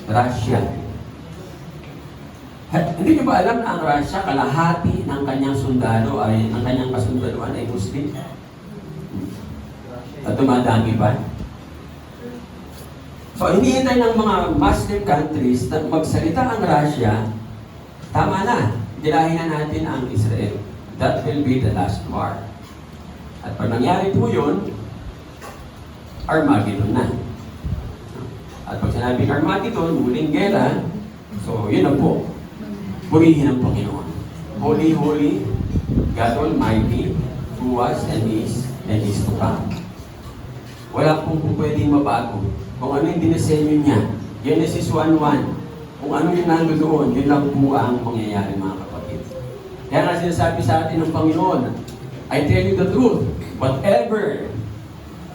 Russia. Hindi niyo ba alam na ang Russia, kalahati ng kanyang sundalo ay, ang kanyang kasundaluan ay Muslim? At dumadami pa. So, hinihintay ng mga Muslim countries na magsalita ang Russia, tama na, dilahin na natin ang Israel. That will be the last war. At pag nangyari po yun, Armageddon na. At pag sinabing Armageddon, muling gera, so yun na po. Purihin ang Panginoon. Holy, holy, God Almighty, who was and is to come. Wala pong pwedeng mabago. Kung ano yung dinisenyo niya, Genesis 1:1, kung ano yung nandoon, yun lang po ang mangyayari, mga kapatid. Kaya nga sinasabi sa atin ng Panginoon, I tell you the truth, whatever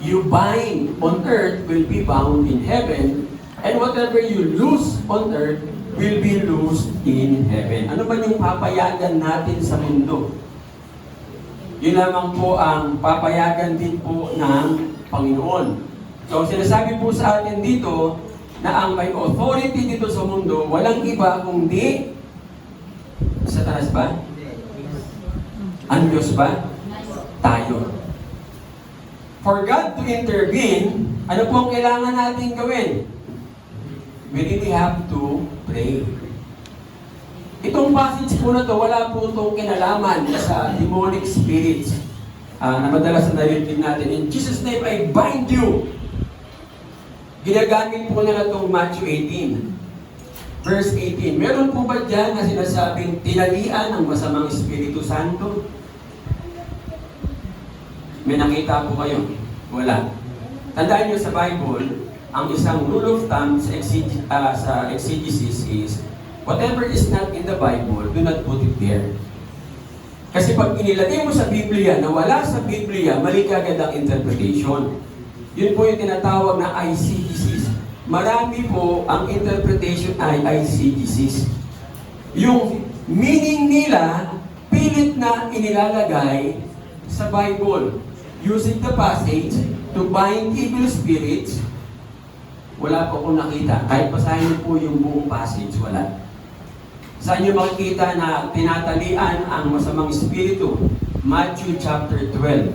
you bind on earth will be bound in heaven, and whatever you loose on earth will be loosed in heaven. Ano ba yung papayagan natin sa mundo? Yun lamang po ang papayagan din po ng Panginoon. So, sinasabi po sa atin dito na ang may authority dito sa mundo, walang iba kundi Satanas ba? Ang Diyos ba? Tayo. For God to intervene, ano po ang kailangan natin gawin? We really have to pray. Itong passage po na to, wala po itong kinalaman sa demonic spirits na madalas na narinig natin. In Jesus' name, I bind you. Ginagamit po nila itong Matthew 18. Verse 18. Meron po ba dyan na sinasabing tinalian ng masamang Espiritu Santo? May nakita po kayo? Wala. Tandaan nyo sa Bible, ang isang rule of thumb sa exegesis is, whatever is not in the Bible, do not put it there. Kasi pag inilagay mo sa Biblia na wala sa Biblia, mali kagad ang interpretation. Yun po yung tinatawag na eisegesis. Marami po ang interpretation ay eisegesis. Yung meaning nila, pilit na inilalagay sa Bible. Using the passage to bind evil spirits, wala po akong nakita. Kahit basahin po yung buong passage, wala. Saan nyo makikita na tinatalian ang masamang espiritu? Matthew chapter 12.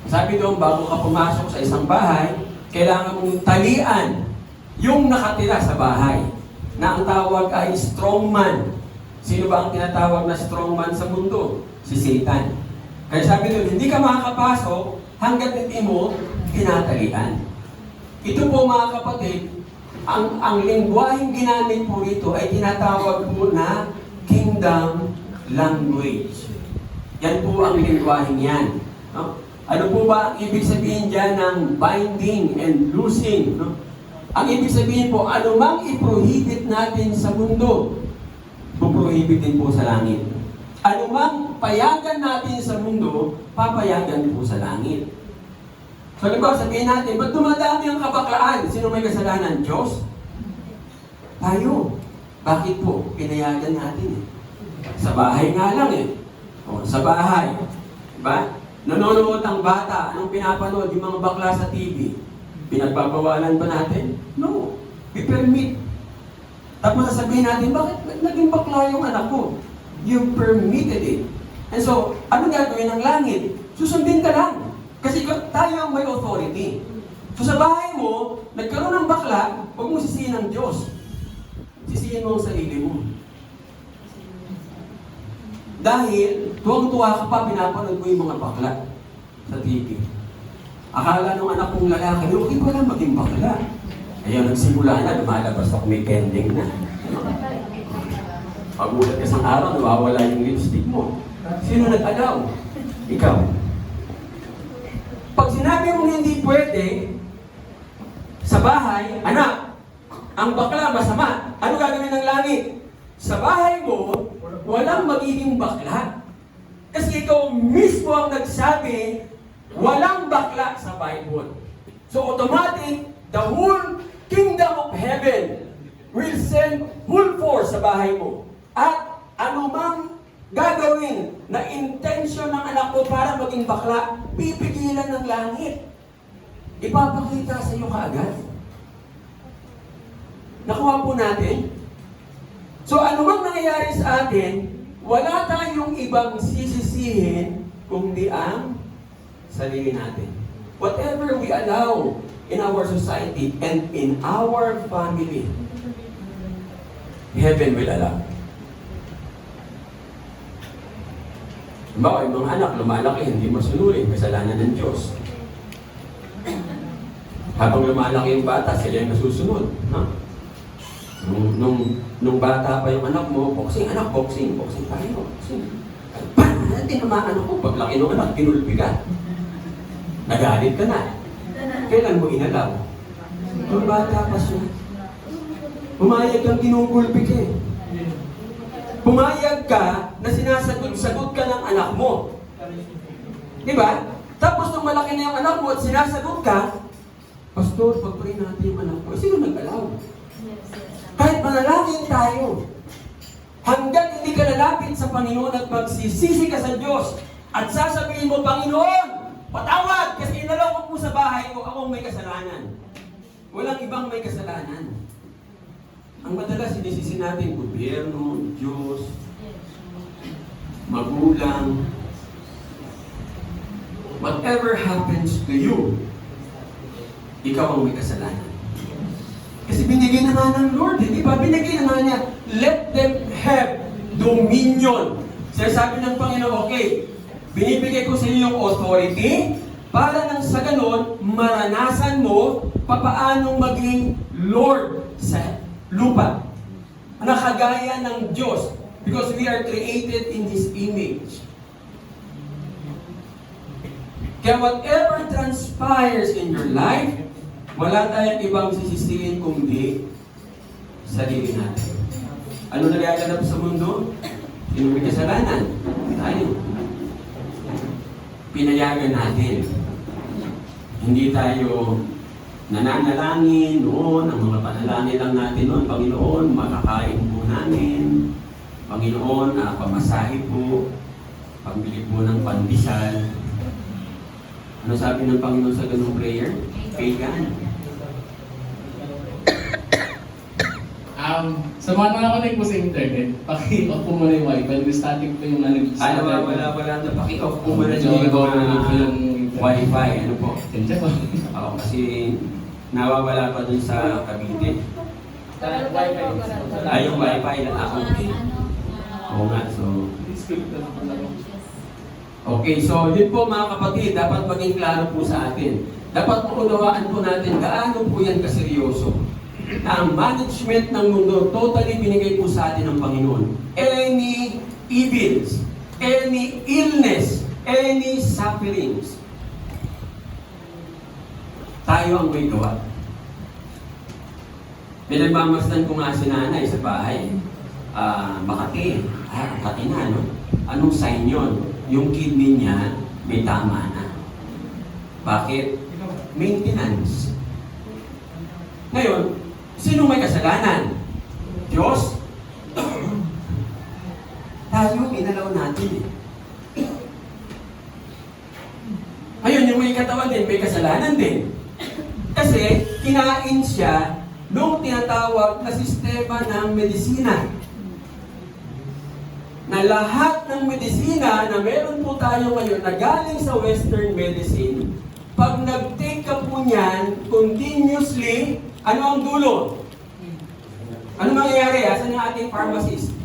Sabi doon, bago ka pumasok sa isang bahay, kailangan mong talian yung nakatira sa bahay. Na ang tawag ay strongman. Sino ba ang tinatawag na strongman sa mundo? Si Satan. Kaya sabi doon, hindi ka makakapasok hanggat hindi mo tinatalian. Ito po mga kapatid, ang lingwaheng ginamit po rito ay tinatawag po na kingdom language. Yan po ang lingwaheng yan. No? Ano po ba ang ibig sabihin dyan ng binding and loosing? No? Ang ibig sabihin po, anumang i-prohibit natin sa mundo, puprohibit din po sa langit. Anumang payagan natin sa mundo, papayagan po sa langit. So, diba, sabihin natin, ba't dumadami ang kabaklaan? Sino may kasalanan? Diyos? Tayo. Bakit po? Pinayagan natin eh. Sa bahay nga lang eh. O, sa bahay. Diba? Nanonood ang bata. Anong pinapanood? Yung mga bakla sa TV. Pinagbabawalan ba natin? No. We permit. Tapos sasabihin natin, bakit naging bakla yung anak ko? You permitted it. And so, ano gagawin ng langit? Susundin ka lang. Kasi tayo ang may authority. So sa bahay mo, nagkaroon ng bakla, huwag mo sisihin ang Diyos. Sisihin mo ang sarili mo. Dahil, tuwang-tuwa ka pa, pinapanood mo yung mga bakla sa TV. Akala nung anak kong lalaki, okay pa lang maging bakla. Ayaw, nagsimula na, lumalabas ako may pending na. Pag-ulat ka sa araw, nawawala yung lipstick mo. Sino nag-alaw? Ikaw. Pag sinabi mong hindi pwede, sa bahay, anak, ang bakla masama. Ano gagawin ng langit? Sa bahay mo, walang magiging bakla. Kasi ikaw mismo ang nagsabi, walang bakla sa Bible. So automatic, the whole kingdom of heaven will send full force sa bahay mo. At anumang gagawin na intention ng anak ko para maging bakla, pipigilan ng langit. Ipapakita sa iyo kaagad. Nakuha po natin? So ano mang nangyayari sa atin, wala tayong ibang sisisihin kundi ang sarili natin. Whatever we allow in our society and in our family, heaven will allow. Bakit mga anak lumalaki, hindi masunurin, kasalanan ng Diyos. Habang lumalaki yung bata, sila yung nasusunod. No? Nung bata pa yung anak mo, boxing tayo, boxing. Paano tinamaan ako? Paglaki ng anak, kinulpi ka. Nagalit ka na. Kailan mo inalaw? Nung bata pa siya. Pumayag kang kinugulpi ka eh. Pumayag ka na sinasagot-sagot ka ng anak mo. Di ba? Tapos nung malaki na yung anak mo at sinasagot ka, Pastor, pagpray natin yung anak mo. Sino nag-alaw? Kahit manalangin tayo, hanggang hindi ka lalapit sa Panginoon at magsisisi ka sa Diyos at sasabihin mo, Panginoon, patawad kasi inalaw ko po sa bahay ko, akong may kasalanan. Walang ibang may kasalanan. Ang madalas sinisisi natin, gobyerno, Diyos, magulang. Whatever happens to you, ikaw ang may kasalanan. Kasi binigay na nga ng Lord, di ba? Binigay na nga niya, let them have dominion. Sabi ng Panginoon, okay, binibigay ko sa iyo yung authority para nang sa ganon, maranasan mo papaanong maging Lord sa lupa. Nakagaya ng Diyos because we are created in His image. Kaya whatever transpires in your life, wala tayong ibang sisisihin kundi sarili natin. Ano nagaganap sa mundo? Sino may kasalanan? Tayo. Pinayagan natin. Hindi tayo nananalangin noon, ang mga panalangin lang natin noon, Panginoon, makakain po namin. Panginoon, pamasahe po, pambili po ng pandesal. Ano sabi ng Panginoon sa ganung prayer? Pagan. Sa mga nakakonect po sa internet, paki-off po muna yung wifi. Static po yung Wala na. Paki-off po muna yung wifi. Ano po? Tensya po. Oo, kasi nawawala pa dun sa Cavite. Yung wifi na ako. Oo nga, so... Okay, so yun po mga kapatid, dapat maging klaro po sa atin. Dapat po unawaan po natin gaano po yan kaseryoso. Na ang management ng mundo, totally binigay po sa atin ng Panginoon. Any evils, any illness, any sufferings, tayo ang may gawa. Pinagmamasdan ko nga si nanay sa bahay. Makati. Makati na, no? Anong sign yun? Yung kidney niya may tama na. Bakit? Maintenance. Ngayon, sino may kasalanan? Diyos? Tayo, inalaw natin eh. Ayun, yung may katawan din, may kasalanan din. Kasi, kinain siya nung tinatawag na sistema ng medisina. Na lahat ng medisina na meron po tayo ngayon na galing sa Western medicine, pag nag-take ka po niyan continuously, ano ang dulo? Ano mangyayari? Asan yung ating pharmacist?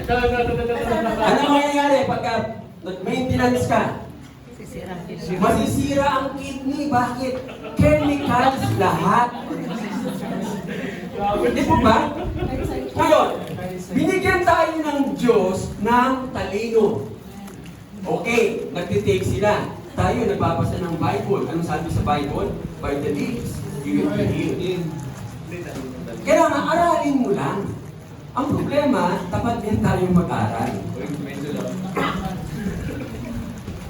Ano mangyayari pagka nag-maintenance ka? Masisira ang kidney. Bakit? Chemicals lahat. Hindi po ba? Ngayon, binigyan tayo ng Diyos ng talino. Okay, nagtitake sila. Tayo nagbabasa ng Bible. Anong sabi sa Bible? By the deeds, you will be healed. Kailangan aralin mo lang. Ang problema, tapat din tayong mag-aral.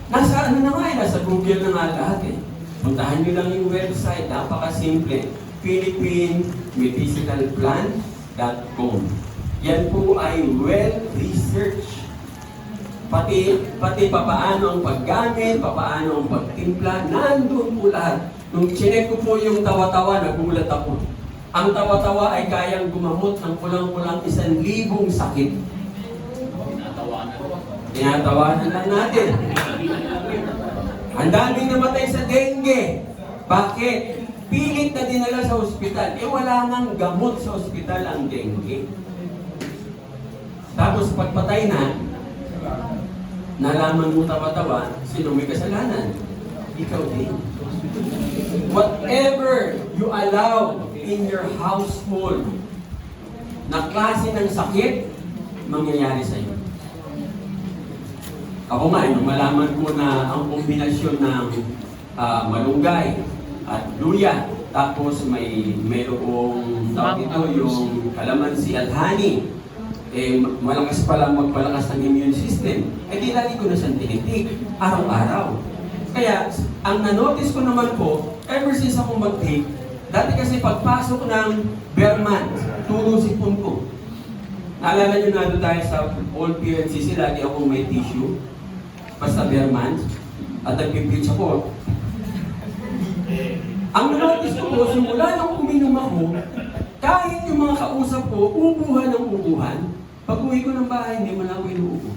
Nasa ano na nga nasa Google na nga lahat eh. Puntahan nyo lang yung website, napakasimple. PhilippineMedicalPlan.com. Yan po ay well-researched. Pati papaano ang paggamit, papaano ang pagtimpla, nandun po lahat. Nung chinek ko po yung tawa-tawa, nagulat ako. Ang tawa-tawa ay kayang gumamot ng kulang-kulang 1,000 sakit. Tinatawanan lang natin. Ang daming namatay sa dengue. Bakit? Pilit na dinala sa ospital. Wala nang gamot sa ospital ang dengue. Tapos pagpatay na, nalaman mo tawa-tawa, sino may kasalanan? Ikaw din. Whatever you allow in your household na klase ng sakit, mangyayari sa iyo. Ako nga, nung malaman ko na ang kombinasyon ng malunggay at luya, tapos mayroong tawag ito, yung kalamansi at honey, malakas pala magpalakas ng immune system, di lagi ko na siyang tinitik, araw-araw. Kaya, ang na-notice ko naman po, ever since ako mag-take, dati kasi pagpasok ng Berman, turo sipon ko. Naalala nyo na doon tayo sa old PNCC, lagi akong may tissue. Basta Berman, at nagpipreach ako. Ang na-notice ko po, simula nang uminom ako, kahit yung mga kausap ko, ubuhan ng ubuhan, pag uwi ko ng bahay, hindi mo na ako inuubo.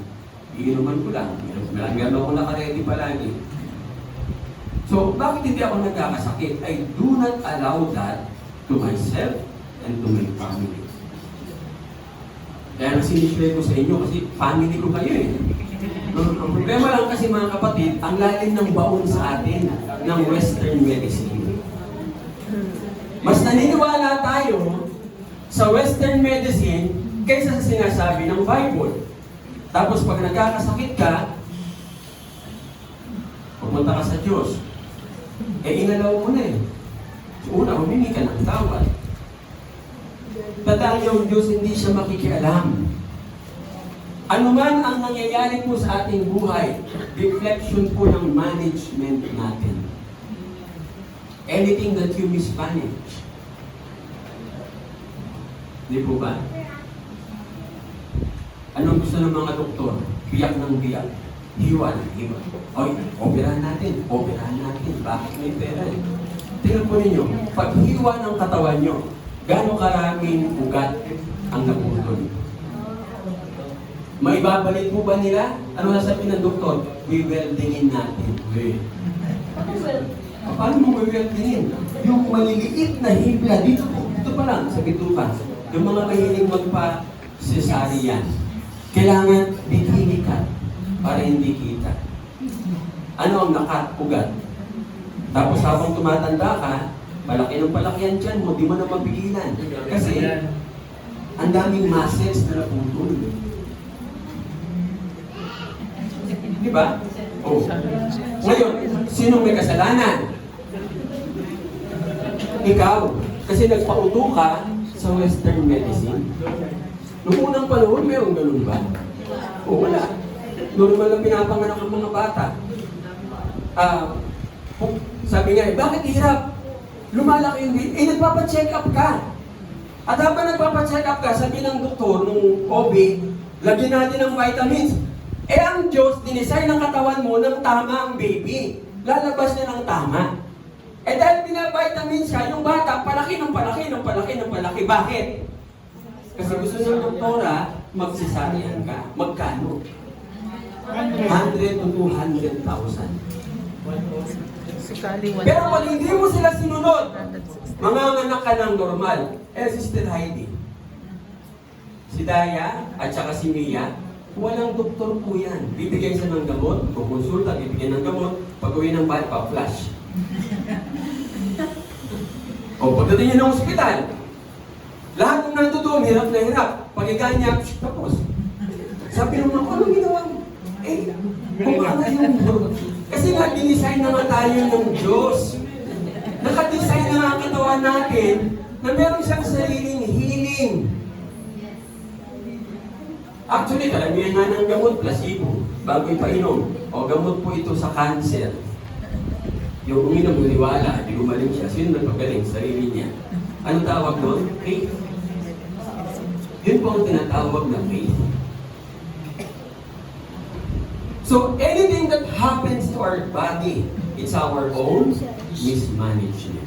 Iinuman ko lang. Meron ako nakaredy palagi. So, bakit hindi ako nagkakasakit? I do not allow that to myself and to my family. Kaya sinishare ko sa inyo kasi family ko kayo eh. Ang problema lang kasi mga kapatid, ang lalim ng baon sa atin ng Western medicine. Mas naniniwala tayo sa Western medicine kaysa sa sinasabi ng Bible. Tapos pag nagkakasakit ka, pumunta ka sa Diyos. Inalaw mo na eh. So, una, humingi ka ng tawad. Tandaan yung Diyos, hindi siya makikialam. Ano man ang nangyayari po sa ating buhay, reflection po ng management natin. Anything that you mismanage. Di po ba? Anong gusto ng mga doktor? Biyak ng biyak. Hiwa ng hiwa. Oy, operahan natin. Bakit may pera eh? Tingnan po ninyo, pag hiwa ng katawan nyo, gano'ng karaming ugat ang naputol? May babalik po ba nila? Ano sasabihin ng doktor? Weldingin natin. Paano mo weldingin? Yung maliliit na hibla, dito pa lang, sa bituka. Yung mga mahilig magpa-cesarean, kailangan bikinikat para hindi kita. Ano ang nakatugat? Tapos habang tumatanda ka, palaki ng palaki yan dyan mo, di mo na mapigilan. Kasi, ang daming muscles na naputol. Di ba? Oh. Ngayon, sino may kasalanan? Ikaw. Kasi nagpauto ka sa Western medicine. Noong unang panahon, mayroong ganun ba? O wala. Normal na pinapanganak ang mga bata. Sabi nga, bakit hirap? Lumalaki yung weight. Nagpapacheck up ka. At habang nagpapacheck up ka, sabi ng doktor, nung OB, lagyan natin ng vitamins. Ang Diyos, dinesign ng katawan mo ng tama ang baby. Lalabas niya ng tama. Dahil pinavitamins ka, yung bata, palaki. Bakit? Kasi gusto ng doktora, magsisarihan ka. Magkano? 100 to 200,000. Pero pag hindi mo sila sinunod, manganganak ka ng normal. Sister Heidi, si Daya at saka si Mia, walang doktor po yan. Bibigyan siya ng gamot, kukonsulta, bibigyan ng gamot, pag-uwi ng bahay, pa-flash. O pagdating niya ng ospital, lahat ng nandoon, hirap na hirap. Pag-igaan niya, tapos. Sabi naman, anong ginawa mo? Kung ano yung kasi nga, dinisign na nga tayo ng Diyos. Nakadesign na nga ang katawan natin na meron siyang sariling healing. Actually, karamihan nga ng gamot, placebo, bago ipainom. O gamot po ito sa cancer. Yung uminom, maniwala, di gumaling siya. Sino nagpagaling? Sarili niya. Ano tawag doon? Faith. Yun po ang tinatawag na faith. So, anything that happens to our body, it's our own mismanagement.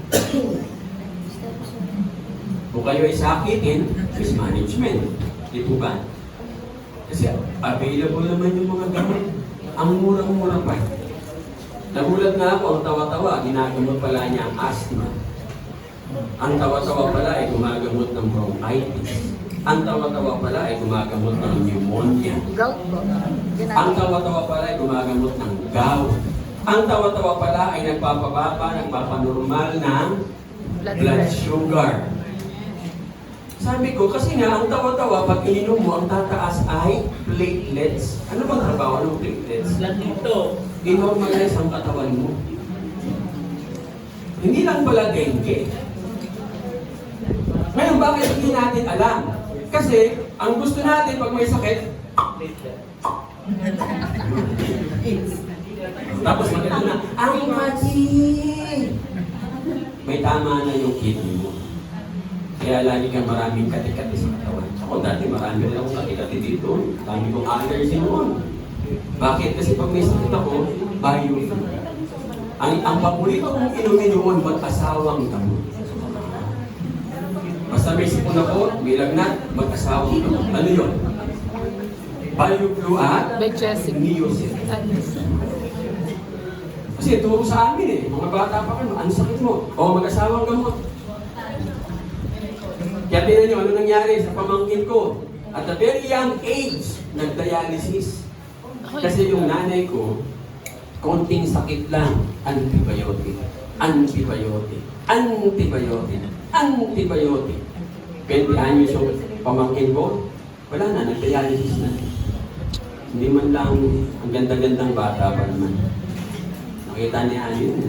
Kung kayo ay sakitin, mismanagement. Di po ba? Kasi available naman yung mga gamot. Ang murang-mura pa. Nagulat na ako, ang tawa-tawa, ginagamot pala niya ang asthma. Ang tawa-tawa pala ay gumagamot ng bronchitis. Ang tawa-tawa pala ay gumagamot ng pneumonia. Gout po. Ang tawa-tawa pala ay gumagamot ng gout. Ang tawa-tawa pala ay nagpapababa, nagpapanormal ng blood sugar. Sabi ko, kasi nga, ang tawa-tawa, pag ininom mo, ang tataas ay platelets. Ano bang trabaho ng platelets? Ito. I-normalize ang katawan mo. Hindi lang pala dengue. Ngayon, bakit hindi natin alam? Kasi, ang gusto natin pag may sakit, tapos maganda na, ang mati! May tama na yung kidney mo. Kaya lagi kang maraming kati-kati sa katawan. Ako dati marami rin akong kati-kati dito. Dami kong allergy noon. Bakit? Kasi pag may sakit ako, biofilm. Ang paborito kong inumin noon, mag-asawang gamot. Basta may sipon ako, may lagnat, mag-asawang gamot. Ano yun? Bioflu at Bechesic. Neocin. Kasi turo sa amin eh, mga bata pa kayo, ano sakit mo? O mag-asawang gamot. Kaya tinan nyo, ano nangyari sa pamangkin ko? At a very young age, nag-dialysis. Kasi yung nanay ko, konting sakit lang, antibiotic, antibiotic, antibiotic, antibiotic. 20 anyos yung pamangkin ko, wala na, nag-dialysis na. Hindi man lang, ang ganda-gandang bata pa naman. Nakita niya yun,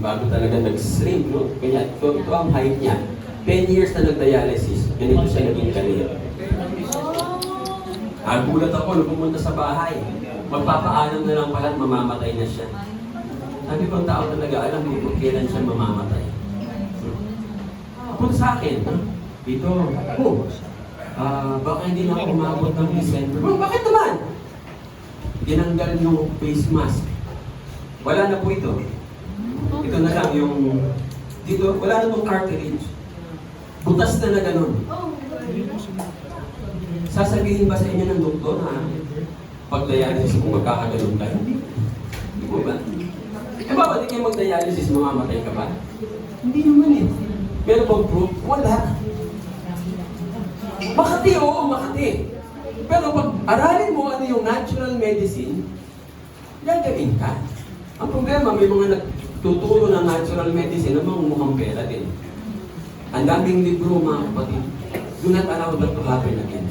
bago talaga nag-shrink, no? Kaya ito ang height niya. 10 years na nag-dialysis, ganito siya naging career. Gulat ako nung pumunta sa bahay. Magpapaalam na lang pala at mamamatay na siya. Sabi ko, ang tao talaga alam kung kailan siya mamamatay. Punta sa akin, dito, baka hindi na ako umabot ng December. Bakit naman? Tinanggal yung face mask. Wala na po ito. Ito na lang yung, dito, wala na pong cartilage. Butas na ganun. Sasabihin ba sa inyo ng doktor na pag-dialysis kung magkakaganon kayo? Hindi mo ba? Eh ba, di kayo mag-dialysis, mamamatay ka ba? Hindi naman eh. Pero pag proof, wala. Makati, oo, makati. Pero pag aralin mo ano yung natural medicine, gagawin ka. Ang problema, may mga nagtuturo ng natural medicine na mga mukhang pera din. Ang daming libro, mga kapatid. Do not allow that to happen again.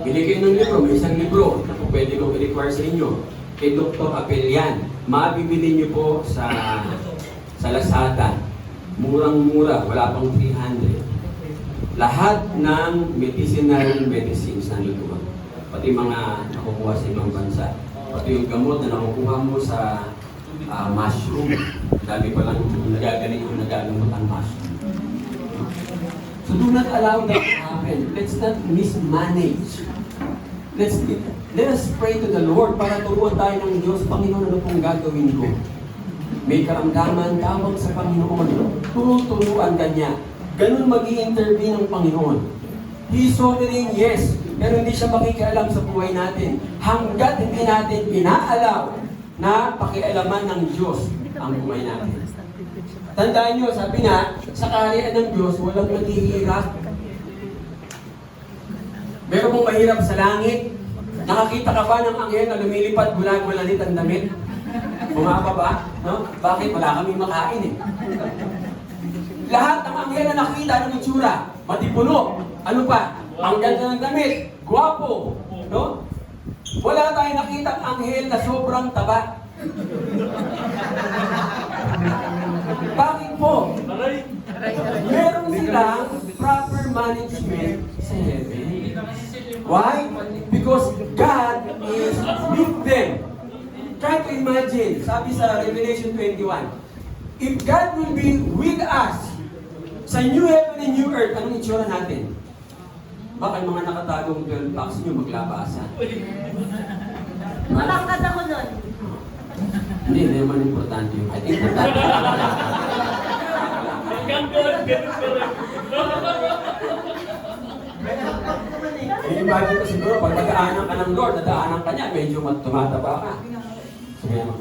Bili kayo ng libro, may isang libro na kung pwede kong i-require sa inyo. Kay Dr. Apelian. Mabibili niyo po sa Lazada. Murang-mura, wala pang 300. Lahat ng medicinal medicines nandito ba? Pati mga nakukuha sa ibang bansa. Pati yung gamot na nakukuha mo sa mushroom. Dami pa lang nagagaling yung nagagamot ang mushroom. So do not allow that to happen. Let's not mismanage. Let us pray to the Lord para turuan tayo ng Diyos, Panginoon, ano pong gagawin ko? May karamdaman, tawag sa Panginoon. Turuan ka niya. Ganun mag-i-intervene ng Panginoon. He is sovereign, yes, pero hindi siya makikialam sa buhay natin. Hanggat hindi natin inaalaw na pakialaman ng Diyos ang buhay natin. Tandaan nyo, sabi nga, sa kaharian ng Diyos, walang naghihirap. Meron mong mahirap sa langit. Nakakita ka ba ng anghel na lumilipad bulag-bulanit ang damit? Bumaba ba? No? Bakit? Wala kaming makain eh. Lahat ng anghel na nakita ng itsura, matipuno. Ano pa? Ang ganda ng damit. Guwapo. No? Wala tayong nakita ng anghel na sobrang taba. Bakit po? Meron silang proper management sa heaven. Why? Because God is with them. Try to imagine, sabi sa Revelation 21, if God will be with us sa new heaven and new earth, anong itsura natin? Baka yung mga nakatagong 12 packs nyo maglabasan. Matangkad ako nun. Hindi naman importante yung. I think importante. imagine ko siguro, pag nadaanan ka ng Lord, nadaanan ka niya, medyo tumataba ka. Sabi mo,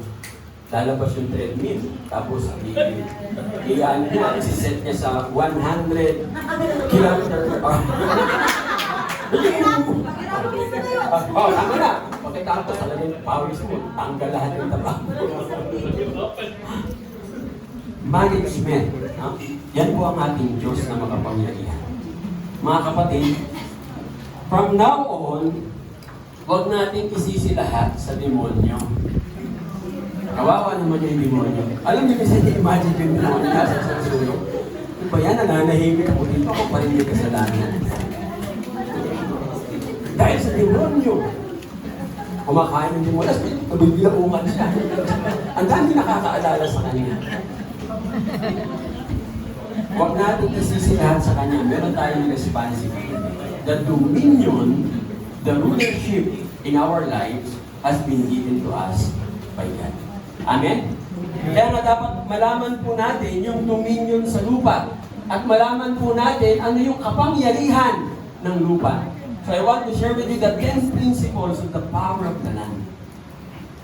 lalabas yung treadmill, tapos iyan niya, isiset niya sa 100 kilometer per hour. Oh, tama na. Pagkatapos talagang pawis mo, tanggal lahat ng taba. Management. No? Yan po ang ating Diyos na makapangyarihan. Mga kapatid, from now on, huwag natin isisi lahat sa demonyo. Kawawa naman yung demonyo. Alam niyo kasi imagine yung demonyo nasa sa suyo. Ano ba yan? Nananahimik ako dito. Ako pa rin may kasalanan. Dahil sa demonyo. Kumakain ng demonyo. Tapos nabibilaungan siya. Ang dami nakakaalala sa kanya. Huwag natin isisi lahat sa kanya. Meron tayong responsibility. The dominion, the rulership in our lives has been given to us by God. Amen? Kaya nga dapat malaman po natin yung dominion sa lupa. At malaman po natin ano yung kapangyarihan ng lupa. So I want to share with you the 10 principles of the power of the land.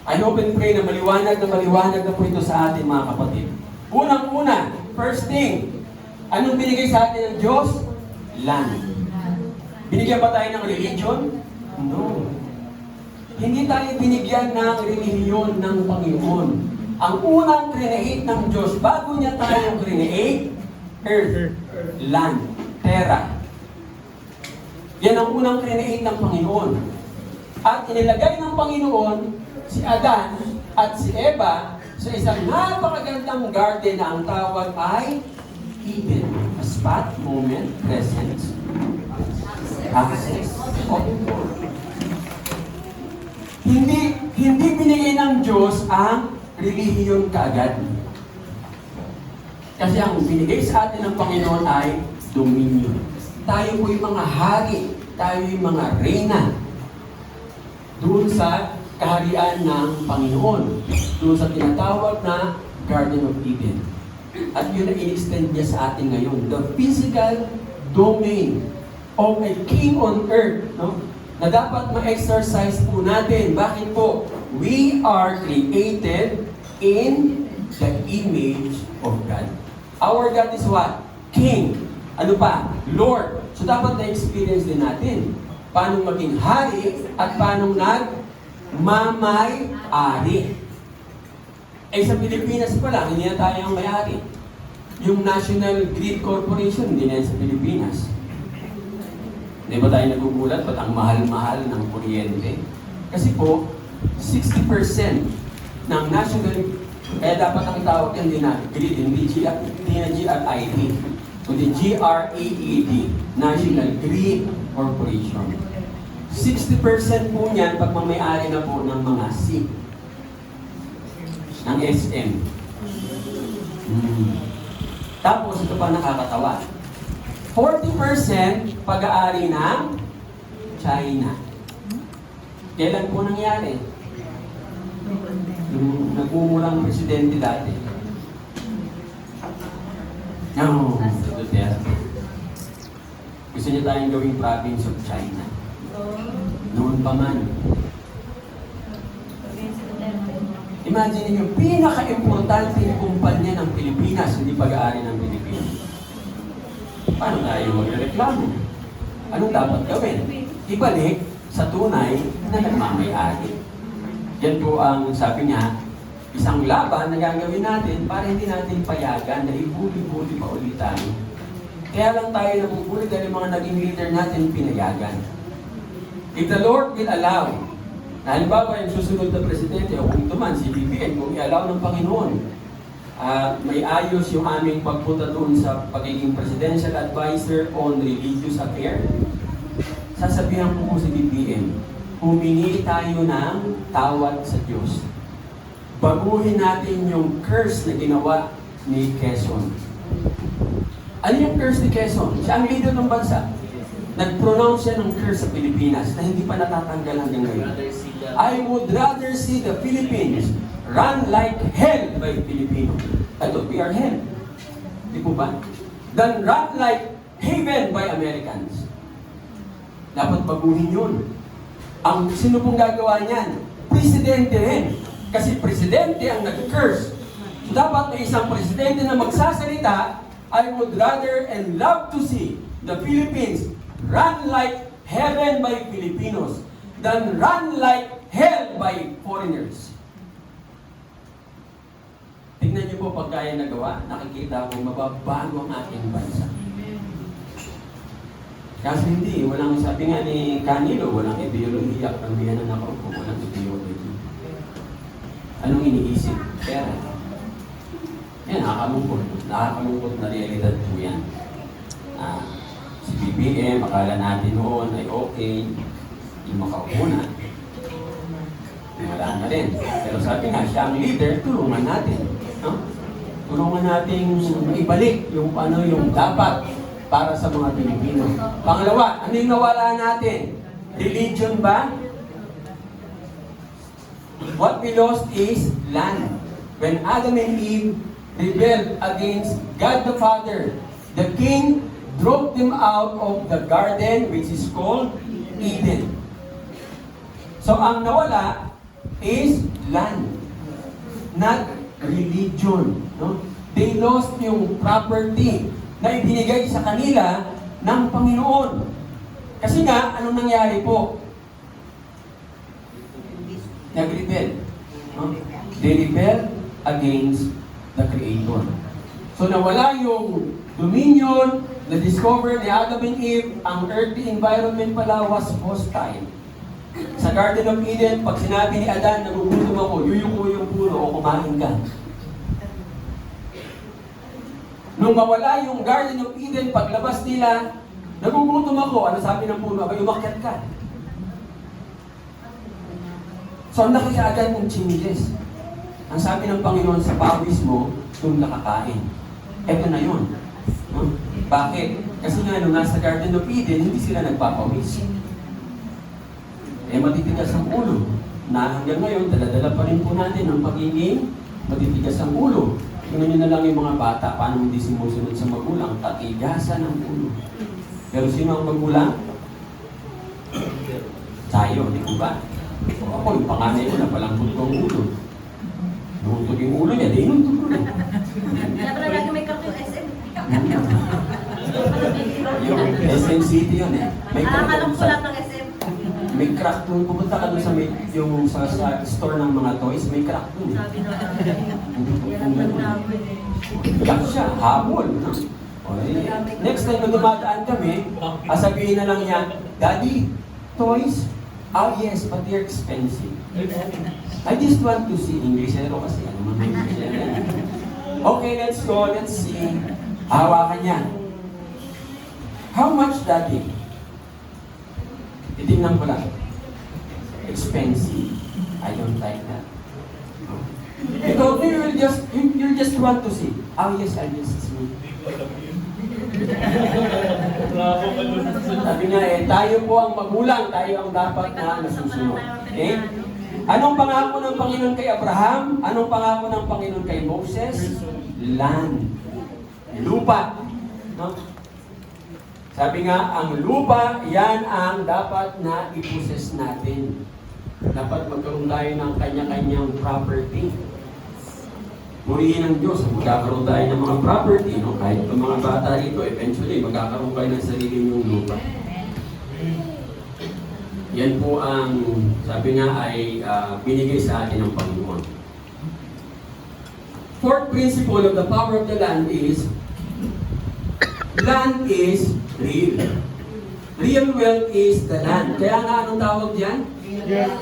I hope and pray na maliwanag na po ito sa atin mga kapatid. Unang-una, first thing, anong binigay sa atin ng Diyos? Land. Binigyan ba tayo ng religion? No. Hindi tayo binigyan ng relihiyon ng Panginoon. Ang unang create ng Diyos, bago niya tayo create, earth, land, terra. Yan ang unang create ng Panginoon. At inilagay ng Panginoon si Adan at si Eva sa isang napakagandang garden na ang tawag ay Eden. A spot, moment, presence, access, open. Hindi binigay ng Diyos ang relihiyon kaagad. Kasi ang binigay sa atin ng Panginoon ay dominion. Tayo po yung mga hari, tayo yung mga reyna doon sa kaharian ng Panginoon, doon sa tinatawag na Garden of Eden. At yun ang in-extend niya sa atin ngayon. The physical domain of a king on earth, no? Na dapat ma-exercise po natin. Bakit po? We are created in the image of God. Our God is what? King. Ano pa? Lord. So dapat na-experience din natin. Paano maging hari at paano nagmamay-ari. Eh sa Pilipinas pa lang, hindi na tayo ang may-ari. Yung National Grid Corporation, hindi na yan sa Pilipinas. Di ba tayo nagugulat? Ba't ang mahal-mahal ng kuryente? Kasi po, 60% ng national, dapat ang tawag yan din na grid, hindi na GRID, kundi GREED, National Grid Corporation. 60% po niyan pagmamayari na po ng mga SIP, ng SM. Tapos, ito pa nakakatawa. 40% pag-aari ng China. Kailan po nangyari? Yung nagmumurang presidente dati. No, Duterte. Gusto niya tayong gawing province of China. Noon pa man. Imagine niyo, pinaka-importante kumpanya ng Pilipinas, hindi pag-aari ng Pilipinas. Paano tayo magreklamo? Anong dapat gawin? Ibalik sa tunay na nagmamay-ari. Yan po ang sabi niya, isang laban na gagawin natin para hindi natin payagan na ibuli-buli pa ulit tayo. Kaya lang tayo nabubuli dahil mga naging leader natin pinayagan. If the Lord will allow, na halimbawa yung susunod na presidente o kung ito man, si BBM, kung i-allow ng Panginoon, may ayos yung aming pagpunta doon sa pagiging presidential advisor on religious affairs. Sasabihan ko po si BBM, humingi tayo ng tawad sa Diyos. Baguhin natin yung curse na ginawa ni Quezon. Ano yung curse ni Quezon? Siya ang leader ng bansa. Nag-pronounce siya ng curse sa Pilipinas na hindi pa natatanggal hanggang ngayon. I would rather see the Philippines run like hell by Filipino. I thought we are hell. Di po ba? Than run like heaven by Americans. Dapat baguhin yun. Ang sino pong gagawa niyan? Presidente rin. Kasi presidente ang nag-curse. Dapat may isang presidente na magsasalita, I would rather and love to see the Philippines run like heaven by Filipinos than run like hell by foreigners. Tingnan niyo po pag kaya nagawa, nakikita ko mababago ang ating bansa. Kasi hindi, walang sabi nga ni Canelo, walang ideolohiya, pambiyanan ako kung walang ideolohiya. Anong iniisip? Pera. Yan, nakakalungkot na realidad po yan. Si BBM, akala natin noon ay okay, yung makaupo na. Wala na rin. Pero sabi nga, siya ang leader, tulungan natin. No? Tulungan natin ibalik yung yung dapat para sa mga Pilipino. Pangalawa, ano yung nawala natin? Religion ba? What we lost is land. When Adam and Eve rebelled against God the Father, the King drove them out of the garden which is called Eden. So ang nawala is land, not religion. No? They lost yung property na ibinigay sa kanila ng Panginoon. Kasi nga, anong nangyari po? Nag-rebel. No? They rebel against the Creator. So nawala yung dominion, na-discover ni Adam and Eve, ang earthly environment pala was hostile. Sa Garden of Eden, pag sinabi ni Adan, nagugutom ako, yuyuko yung puno o kumain ka. Nung mawala yung Garden of Eden, paglabas nila, nagugutom ako. Ano sabi ng puno? Abay, umakyat ka. So, ang laki agad ng changes. Ang sabi ng Panginoon, sa pawis mo, doon nakakain. Ito na yun. No? Bakit? Kasi nga, nung nasa Garden of Eden, hindi sila nagpapawis. Matitigas ang ulo. Na hanggang ngayon, dala-dala pa rin po natin ang pagiging matitigas ang ulo. Tingnan nyo na lang yung mga bata, paano hindi sumusunod sa magulang, katigasan ang ulo. Pero sino ang magulang? Tayo, di ko ba? So ako, yung panganay ko na palang ko ang ulo. Nuntog yung ulo niya, di nuntog ko na. Kaya pala lagi may kartong SM. Yung SM City yun eh. May Alam ko lahat ng SM. may crack doon. Pupunta ka doon sa, yung, sa store ng mga toys, may crack doon. Sabi Yak siya, habol. No? Okay. Next time na dumadaan kami, sabihin na lang niya, Daddy, toys? Oh yes, but they're expensive. I just want to see Englishero kasi ano man Englishero. Okay, let's go, let's see. Hawakan niya. How much, Daddy? Titingnan ko lang. Expensive. I don't like that. Because you just want to see. Oh yes, I just see. Sabi nga tayo po ang magulang, tayo ang dapat na nasusunod. Okay? Anong pangako ng Panginoon kay Abraham? Anong pangako ng Panginoon kay Moses? Land. Lupa. No? Sabi nga, ang lupa, yan ang dapat na i-possess natin. Dapat magkaroon tayo ng kanya-kanyang property. Murihin ng Diyos, magkakaroon tayo ng mga property, no? Kahit yung mga bata rito, eventually, magkakaroon kayo ng sarili niyong lupa. Yan po ang, sabi nga, ay binigay sa atin ng Panginoon. Fourth principle of the power of the land is real. Real wealth is the land. Kaya nga, anong tawag dyan?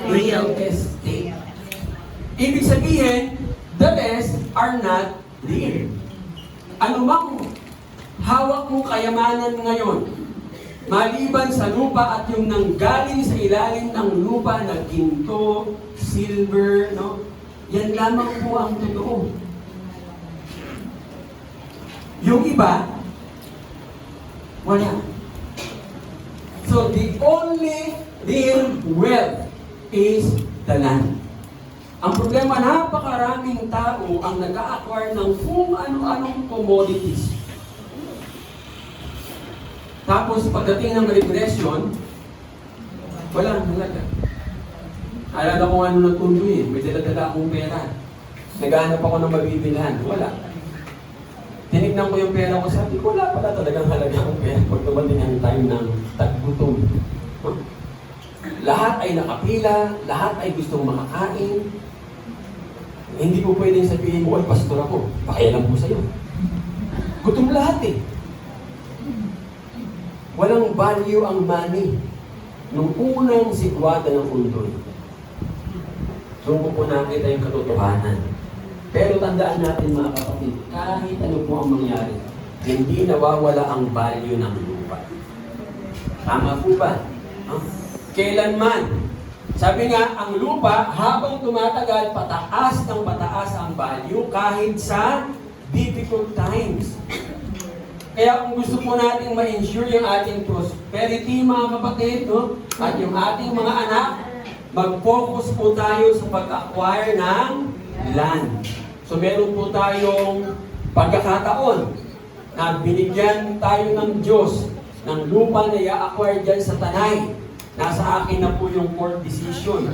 Real estate. Ibig sabihin, the rest are not real. Ano mang hawak mong kayamanan ngayon, maliban sa lupa at yung nanggaling sa ilalim ng lupa na ginto, silver, no? Yan lamang po ang totoo. Yung iba, wala. So the only real wealth is the land. Ang problema, napakaraming tao ang nag-a-acquire ng kung ano-anong commodities. Tapos pagdating ng liberation, Walang halaga. Alala ko ano natuloy eh. May dala-dala akong pera. Naghahanap ako ng mabibilhan. Wala. Tinignan ko yung pera ko, sabi ko, wala pala talagang halaga ang pera pag dumating ang time ng taggutom. Huh? Lahat ay nakapila, lahat ay gustong makakain. Hindi ko pwedeng sabihin mo, ay, pastor ako. Pakialam po sa'yo. Gutom lahat eh. Walang value ang money nung unang sigwada ng mundo. Doon ko po nakita yung katotohanan. Pero tandaan natin mga kapatid, kahit ano po ang mangyari, hindi nawawala ang value ng lupa. Tama po ba? Huh? Kailanman. Sabi nga, ang lupa, habang tumatagal, pataas ng pataas ang value kahit sa difficult times. Kaya kung gusto po natin ma-ensure yung ating prosperity, mga kapatid, no? At yung ating mga anak, mag-focus po tayo sa pag-acquire ng land. So meron po tayong pagkakataon na binigyan tayo ng Diyos ng lupa na i-acquire dyan sa Tanay. Nasa akin na po yung court decision.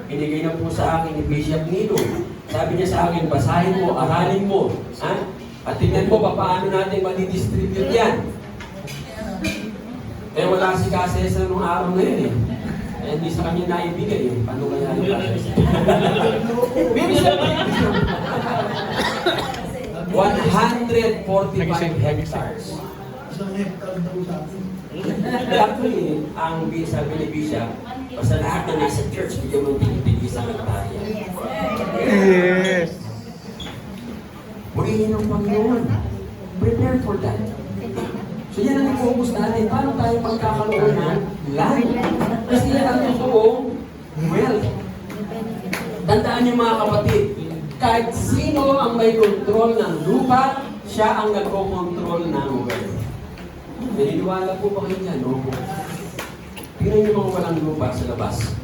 Binigay na po sa akin ni Bishop Nino. Sabi niya sa akin, basahin mo, aralin mo. Ha? At tingnan mo, paano natin madidistribute yan. Eh wala si Kasesa nung araw na yun eh. Eh hindi sa kanya naibigay eh. Paano kaya yung Kasesa? Bishop! 145 hectares. Actually, ang sabi ni Bishop, basta lahat na nasa church, bigyan mo pinipili sa hektarya. Yes. Purihin ng Panginoon. Prepare for that. So yan ang i-focus natin. Paano tayo magkakaroon ng land? Kasi yan ang totoong wealth. Tandaan niyo mga kapatid, kahit sino ang may control ng lupa, siya ang nagko-control ng wealth. Naniniwala po ba kayo yan? No? Tingnan niyo mga walang lupa sa labas.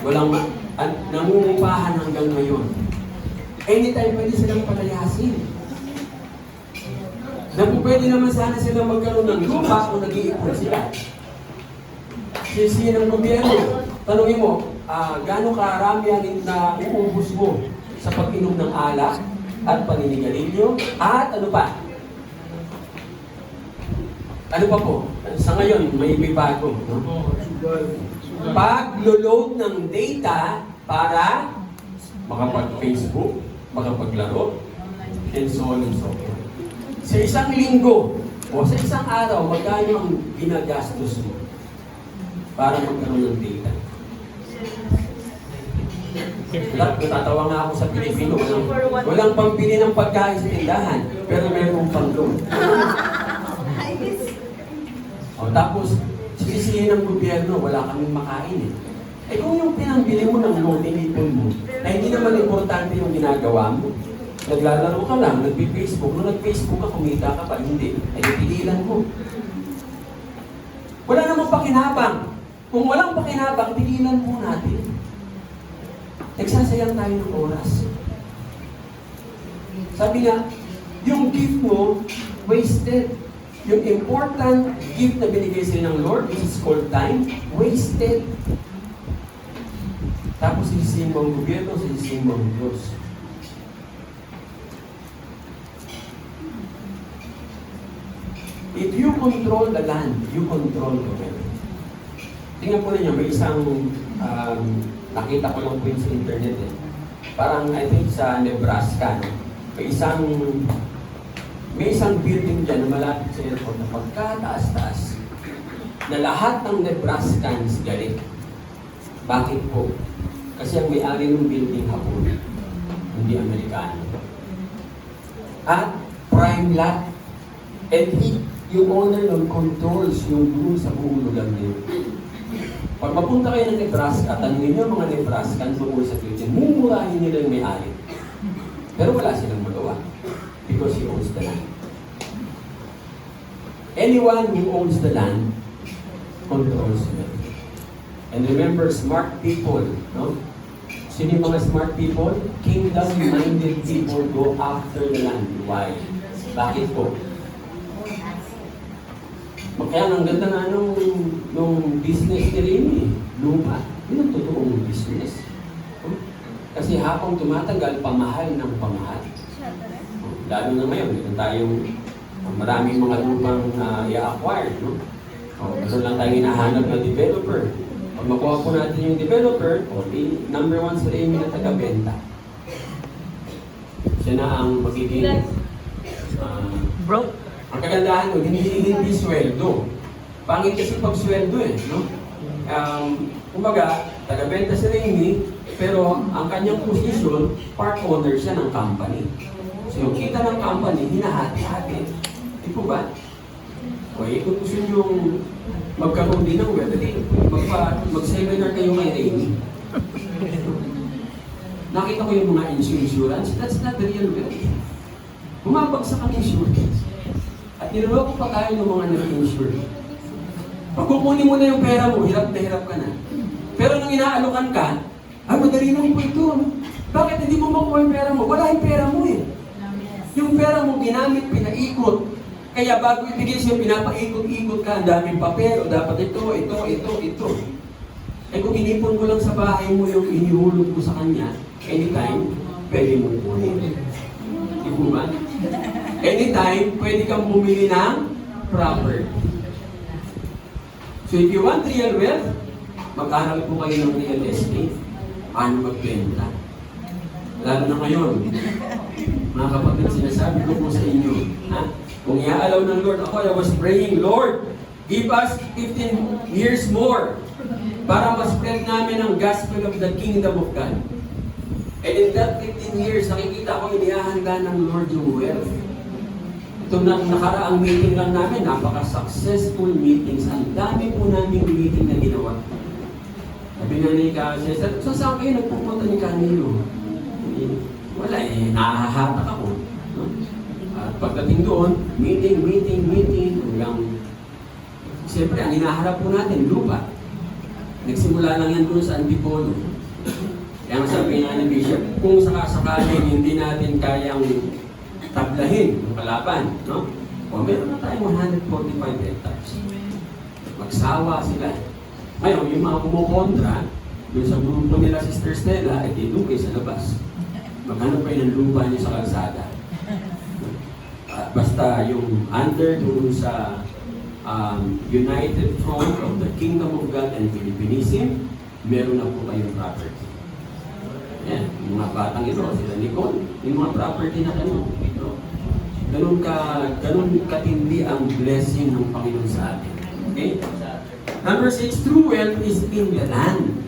Walang nangungupahan hanggang ngayon. Anytime pwede silang palayasin. Na po pwede naman sana silang magkaroon ng lupa kung nag-iipon sila. Sisihin ng gobyerno. Tanungin mo, gaano karami ang na uubos mo sa pag-inom ng alak at paninigarilyo at ano pa? Ano pa po? Sa ngayon, may bago. No? Pag-load ng data para makapag-Facebook, makapaglaro, and so on and so forth. Sa isang linggo, o sa isang araw, magkano ang ginagastos mo para magkaroon ng data? Natatawa nga ako sa Pilipino. Walang pambili ng pagkain sa tindahan, pero mayroong pang-load. O, tapos, sisihin ng gobyerno, wala kaming makain eh. Eh kung yung pinambili mo ng loan, tinipon mo, na hindi naman importante yung ginagawa mo. Naglalaro ka lang, nag-Facebook. Nung nag-Facebook ka, kumita ka pa, hindi. Ay, pigilan mo. Wala namang pakinabang. Kung walang pakinabang, pigilan mo natin. Nagsasayang tayo ng oras. Sabi nga, yung gift mo, wasted. Yung important gift na binigay sa'yo ng Lord, which is called time, wasted. Tapos sisihin mo ang gobyerno, sisihin mo ang Diyos. If you control the land, you control the wealth. Tingnan po ninyo, may isang, nakita ko lang po yun sa internet eh. Parang, I think sa Nebraska, no? May isang building dyan na malapit sa airport na pagkataas-taas na lahat ng Nebraskans galit. Bakit po? Kasi ang may-ari ng building Hapon, hindi Amerikano. At prime lot. And yung owner nun controls yung room sa buong lugar na yun. Pag mapunta kayo ng Nebraska, tanungin nyo mga Nebraskans tungkol sa building, mumurahin nila yung may-ari. Pero wala silang magawa. Because he owns the land. Anyone who owns the land controls it. And remember, smart people, no? Sino yung mga smart people? Kingdom-minded people go after the land. Why? Bakit po? Kaya ang ganda nga nung business ni Remy. lupa. Yun ang totoong business. Kasi habang tumatagal, pamahal ng pamahal. Lalo na ngayon, meron tayong maraming mga lupang i-acquire. No? Meron lang tayong hinahanap na developer. Pag makuha po natin yung developer, number one sa Remy na taga-benta. Siya na ang magiging Bro. ang kagandahan mo, hindi sweldo. Pangit kasi pag sweldo eh, no? Kumbaga, taga-benta si Remy, pero ang kanyang position, part owner siya ng company. So yung kita ng company, hinahati-hati. Di po ba? O kung gusto nyo magkaroon din ng web, mag-seminar kayo kay Remy. Nakita ko yung mga insurance, that's not the real wealth. Bumabagsak ang insurance. At niloloko pa tayo ng mga nag-insure. Pag kukunin mo na yung pera mo, hirap ka na. Pero nung inaalokan ka, madali lang po ito. Bakit hindi mo makuha yung pera mo? Wala yung pera mo eh. Yung pera mo ginamit, pinaikot. Kaya bago ibigay siya, pinapaikot-ikot ka, ang daming papel, o dapat ito. Eh kung inipon mo lang sa bahay mo yung inihulog mo sa kanya, anytime, pwede mo kunin. Di po ba? Anytime, pwede kang bumili ng property. So if you want real wealth, mag-aral po kayo ng real estate. Paano magbenta? Lalo na ngayon, mga kapatid, sinasabi ko po sa inyo, kung iaalaw ng Lord, I was praying, Lord, give us 15 years more para ma-spread namin ang gospel of the kingdom of God. And in that 15 years, nakikita ko inihahanda ng Lord yung wealth. Ito na nakaraang meeting lang namin, napaka-successful meetings. Ang dami po naming meeting na ginawa. Sabi nga ni Kasi, saan kayo nagpupunta ni Camilo? Wala eh, nahahatak ako. No? At pagdating doon, meeting, hanggang siyempre, ang hinaharap po natin, lupa. Nagsimula lang yan doon sa Antipolo. Kaya sabi nga ni Bishop, kung sakasakaling hindi natin kayang tablahin yung kalaban, no? O meron na tayong 145 hectares. Magsawa sila. Ngayon, yung mga kumukontra, doon sa grupo nila Sister Stella, ay doon kayo sa labas. Maghanap kayo ng lupa niyo sa kalsada. At basta yung under doon sa United Front of the Kingdom of God and Philippinism, meron na po kayong property. Yan, yung mga batang ito, sila Nicole, yung mga property na kanino. Ganun katindi ang blessing ng Panginoon sa atin. Okay? Number 6, true wealth is in the land.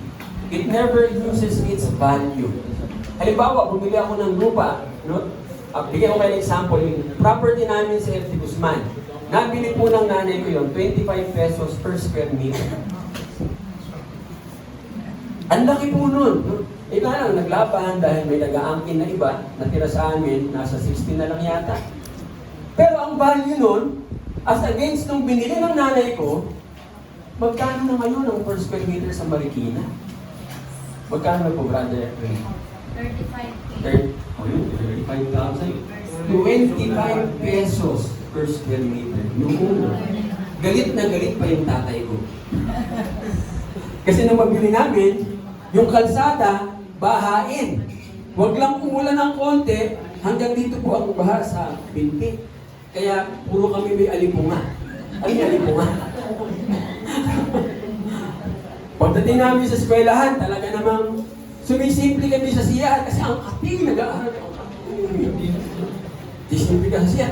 It never loses its value. Halimbawa, bumili ako ng lupa, no? Bigyan ko kayo ng example, yung property namin sa FT Guzman. Nabili po ng nanay ko yun, 25 pesos per square meter. Ang laki po nun. No? Iba lang, naglaban dahil may nag-aangkin na iba, natira sa amin, nasa 60 na lang yata. Pero ang value nun, as against nung binili ng nanay ko, magkano na ngayon ang per square meter sa Marikina? Magkano na po, brother? 35K. Oh yun, 35,000. 25 pesos per square meter. Noong galit na galit pa yung tatay ko. Kasi nung magbili namin, yung kalsada, bahain. Huwag lang umulan ng konti, hanggang dito po ang baha sa binti. Kaya puro kami may alipunga. Ay, alipunga. Pagdating namin sa eskwelahan, talaga namang sumisimple kami sa siya kasi ang ating nag-aaral. Disimple ka sa siya.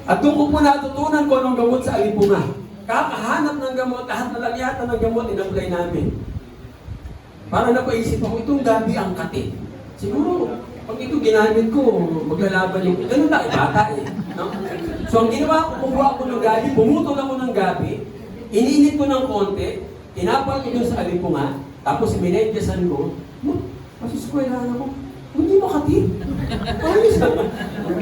At doon ko po natutunan ko anong gamot sa alipunga. Kakahanap ng gamot, lahat na lagyatan ng gamot, in-apply namin. Para napaisip ako, itong gabi ang kati. Siguro, pag ito ginamit ko, maglalaban yung, ganun na, bata eh. No? So ang ginawa ko, kumuha ako ng gabi, bumutol ako ng gabi, ininit ko ng konti, tinapal ko dun sa alipunga, tapos minedyasan ko, masuskwelaan ako, hindi makati. Ayos na.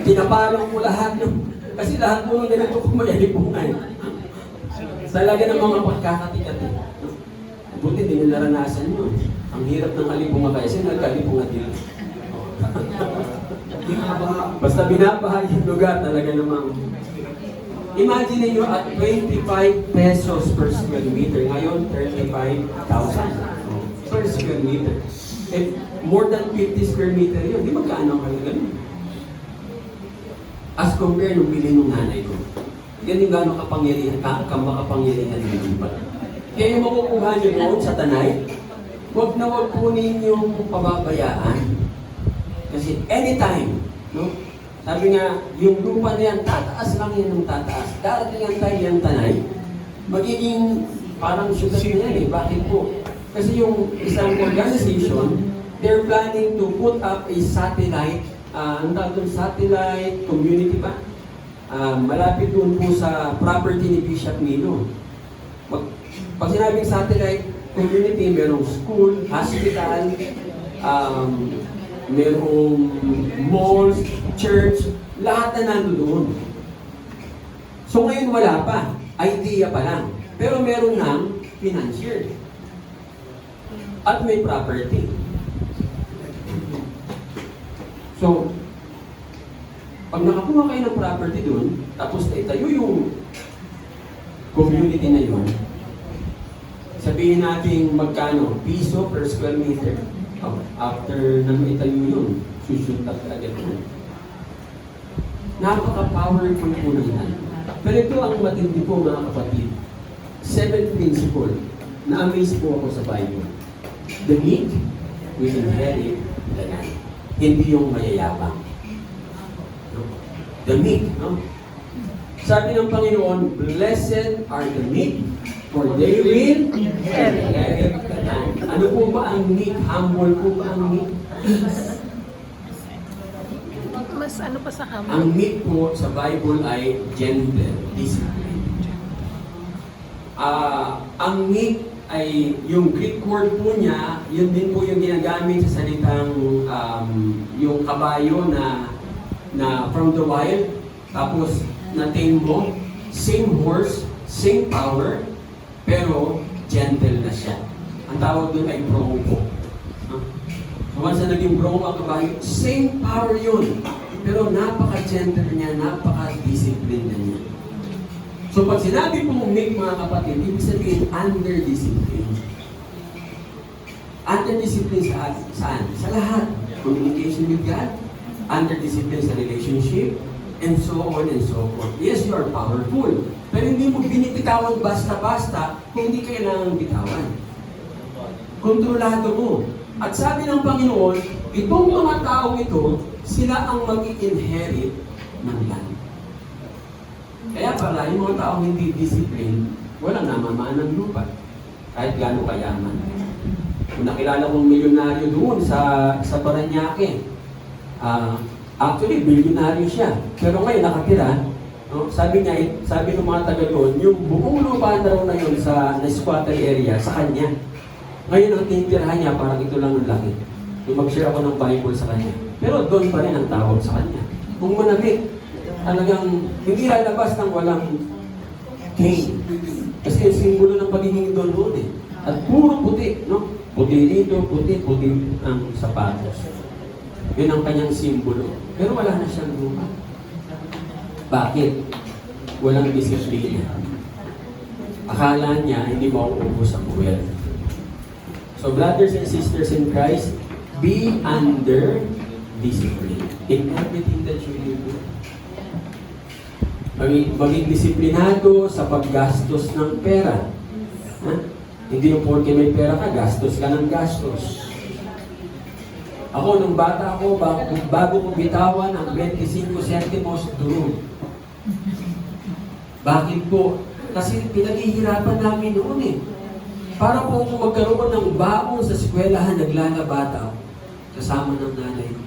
Tinapalang ko lahat yung, kasi lahat po ng ganito ko may alipunga eh. Talaga ng mga pagkakati-kati. Buti din yung naranasan nyo. Ang hirap ng alipunga kasi nagkalipunga din. Basta binabahay yung lugar talaga namang Imagine niyo at 25 pesos per square meter. Ngayon, 35,000 per square meter. If more than 50 square meter yun, di magkano kayo ganun? As compared nung bili ng nanay ko. Yan yung gano'ng makapangyarihan ng lupa. Kaya yung makukuha niyo noon sa Tanay, huwag na huwag po ninyong pababayaan. Kasi anytime, no? Sabi nga, yung lupa na yan, tataas lang yan ng tataas. Darating ang time yung Tanay, magiging parang syudad na yan eh. Bakit po? Kasi yung isang organization, they're planning to put up a satellite, ang tawag doon, satellite community ba? Malapit doon po sa property ni Bishop Nino. Pag sinabing satellite community, merong school, hospital, merong malls, church, lahat na nandoon. So ngayon wala pa, idea pa lang. Pero meron ng financier. At may property. So, pag nakakuha kayo ng property doon, tapos itayo yung community na yun, sabihin natin magkano, piso per square meter. After na maitayo yun, sushoot agad yun. Napaka-powerful po na yan. Pero ito ang matindi po mga kapatid. 7th principle, na-amaze po ako sa Bible. The meek will inherit the land. Hindi yung mayayabang. The meek, no? Sabi ng Panginoon, blessed are the meek, for they will inherit the land. Ano po ba ang meek? Humble po ba ang meek? Mas ano pa sa hamon? Ang meek po sa Bible ay gentle, discipline. Ang meek ay yung Greek word po niya, yun din po yung ginagamit sa salitang yung kabayo na from the wild, tapos na-tame mo, same horse, same power, pero gentle na siya. Ang tawag doon ay bronco. So once na naging bronco ang kabayo, same power yun, pero napaka-gentle niya, napaka-discipline na niya. So pag sinabi pong meek mga kapatid, ibig sabihin under discipline. Under discipline saan? Sa lahat. Communication with God, under discipline sa relationship, and so on and so forth. Yes, you are powerful. Pero hindi mo binibitawan basta-basta kung hindi kailangan bitawan. Kontrolado mo. At sabi ng Panginoon, itong mga taong ito, sila ang mag-i-inherit ng land. Kaya pala, yung mga taong hindi discipline, walang namamaan ng lupa. Kahit gaano kayaman. Kung nakilala kong milyonaryo doon sa Paranaque, actually, bilyonaryo siya. Pero ngayon, nakatira, no? Sabi ng mga taga doon, yung buong lupa na raw na yun sa squatter area, sa kanya. Ngayon, ang tinitirahan niya, parang ito lang ang laki. Yung mag-share ako ng Bible sa kanya. Pero doon pa rin ang tawag sa kanya. Kung manamit, talagang hindi lalabas ng walang cane. Kasi yung simbolo ng pagiging doon eh. At puro puti, no? Puti dito, puti ang sapatos. Yun ang kanyang simbolo. Pero wala na siyang lupa. Bakit? Walang disiplina. Akala niya hindi mauubos ang wealth. So brothers and sisters in Christ, be under discipline in everything that you do. Maging disiplinado sa paggastos ng pera. Ha? Hindi yung porke may pera ka, gastos ka ng gastos. Ako, nung bata ako, bago ko bitawan ang 25 centimos doon. Bakit po? Kasi pinaghihirapan namin noon eh. Para po kung magkaroon ng baon sa eskwelahan, naglalabada ako. Kasama ng nanay ko.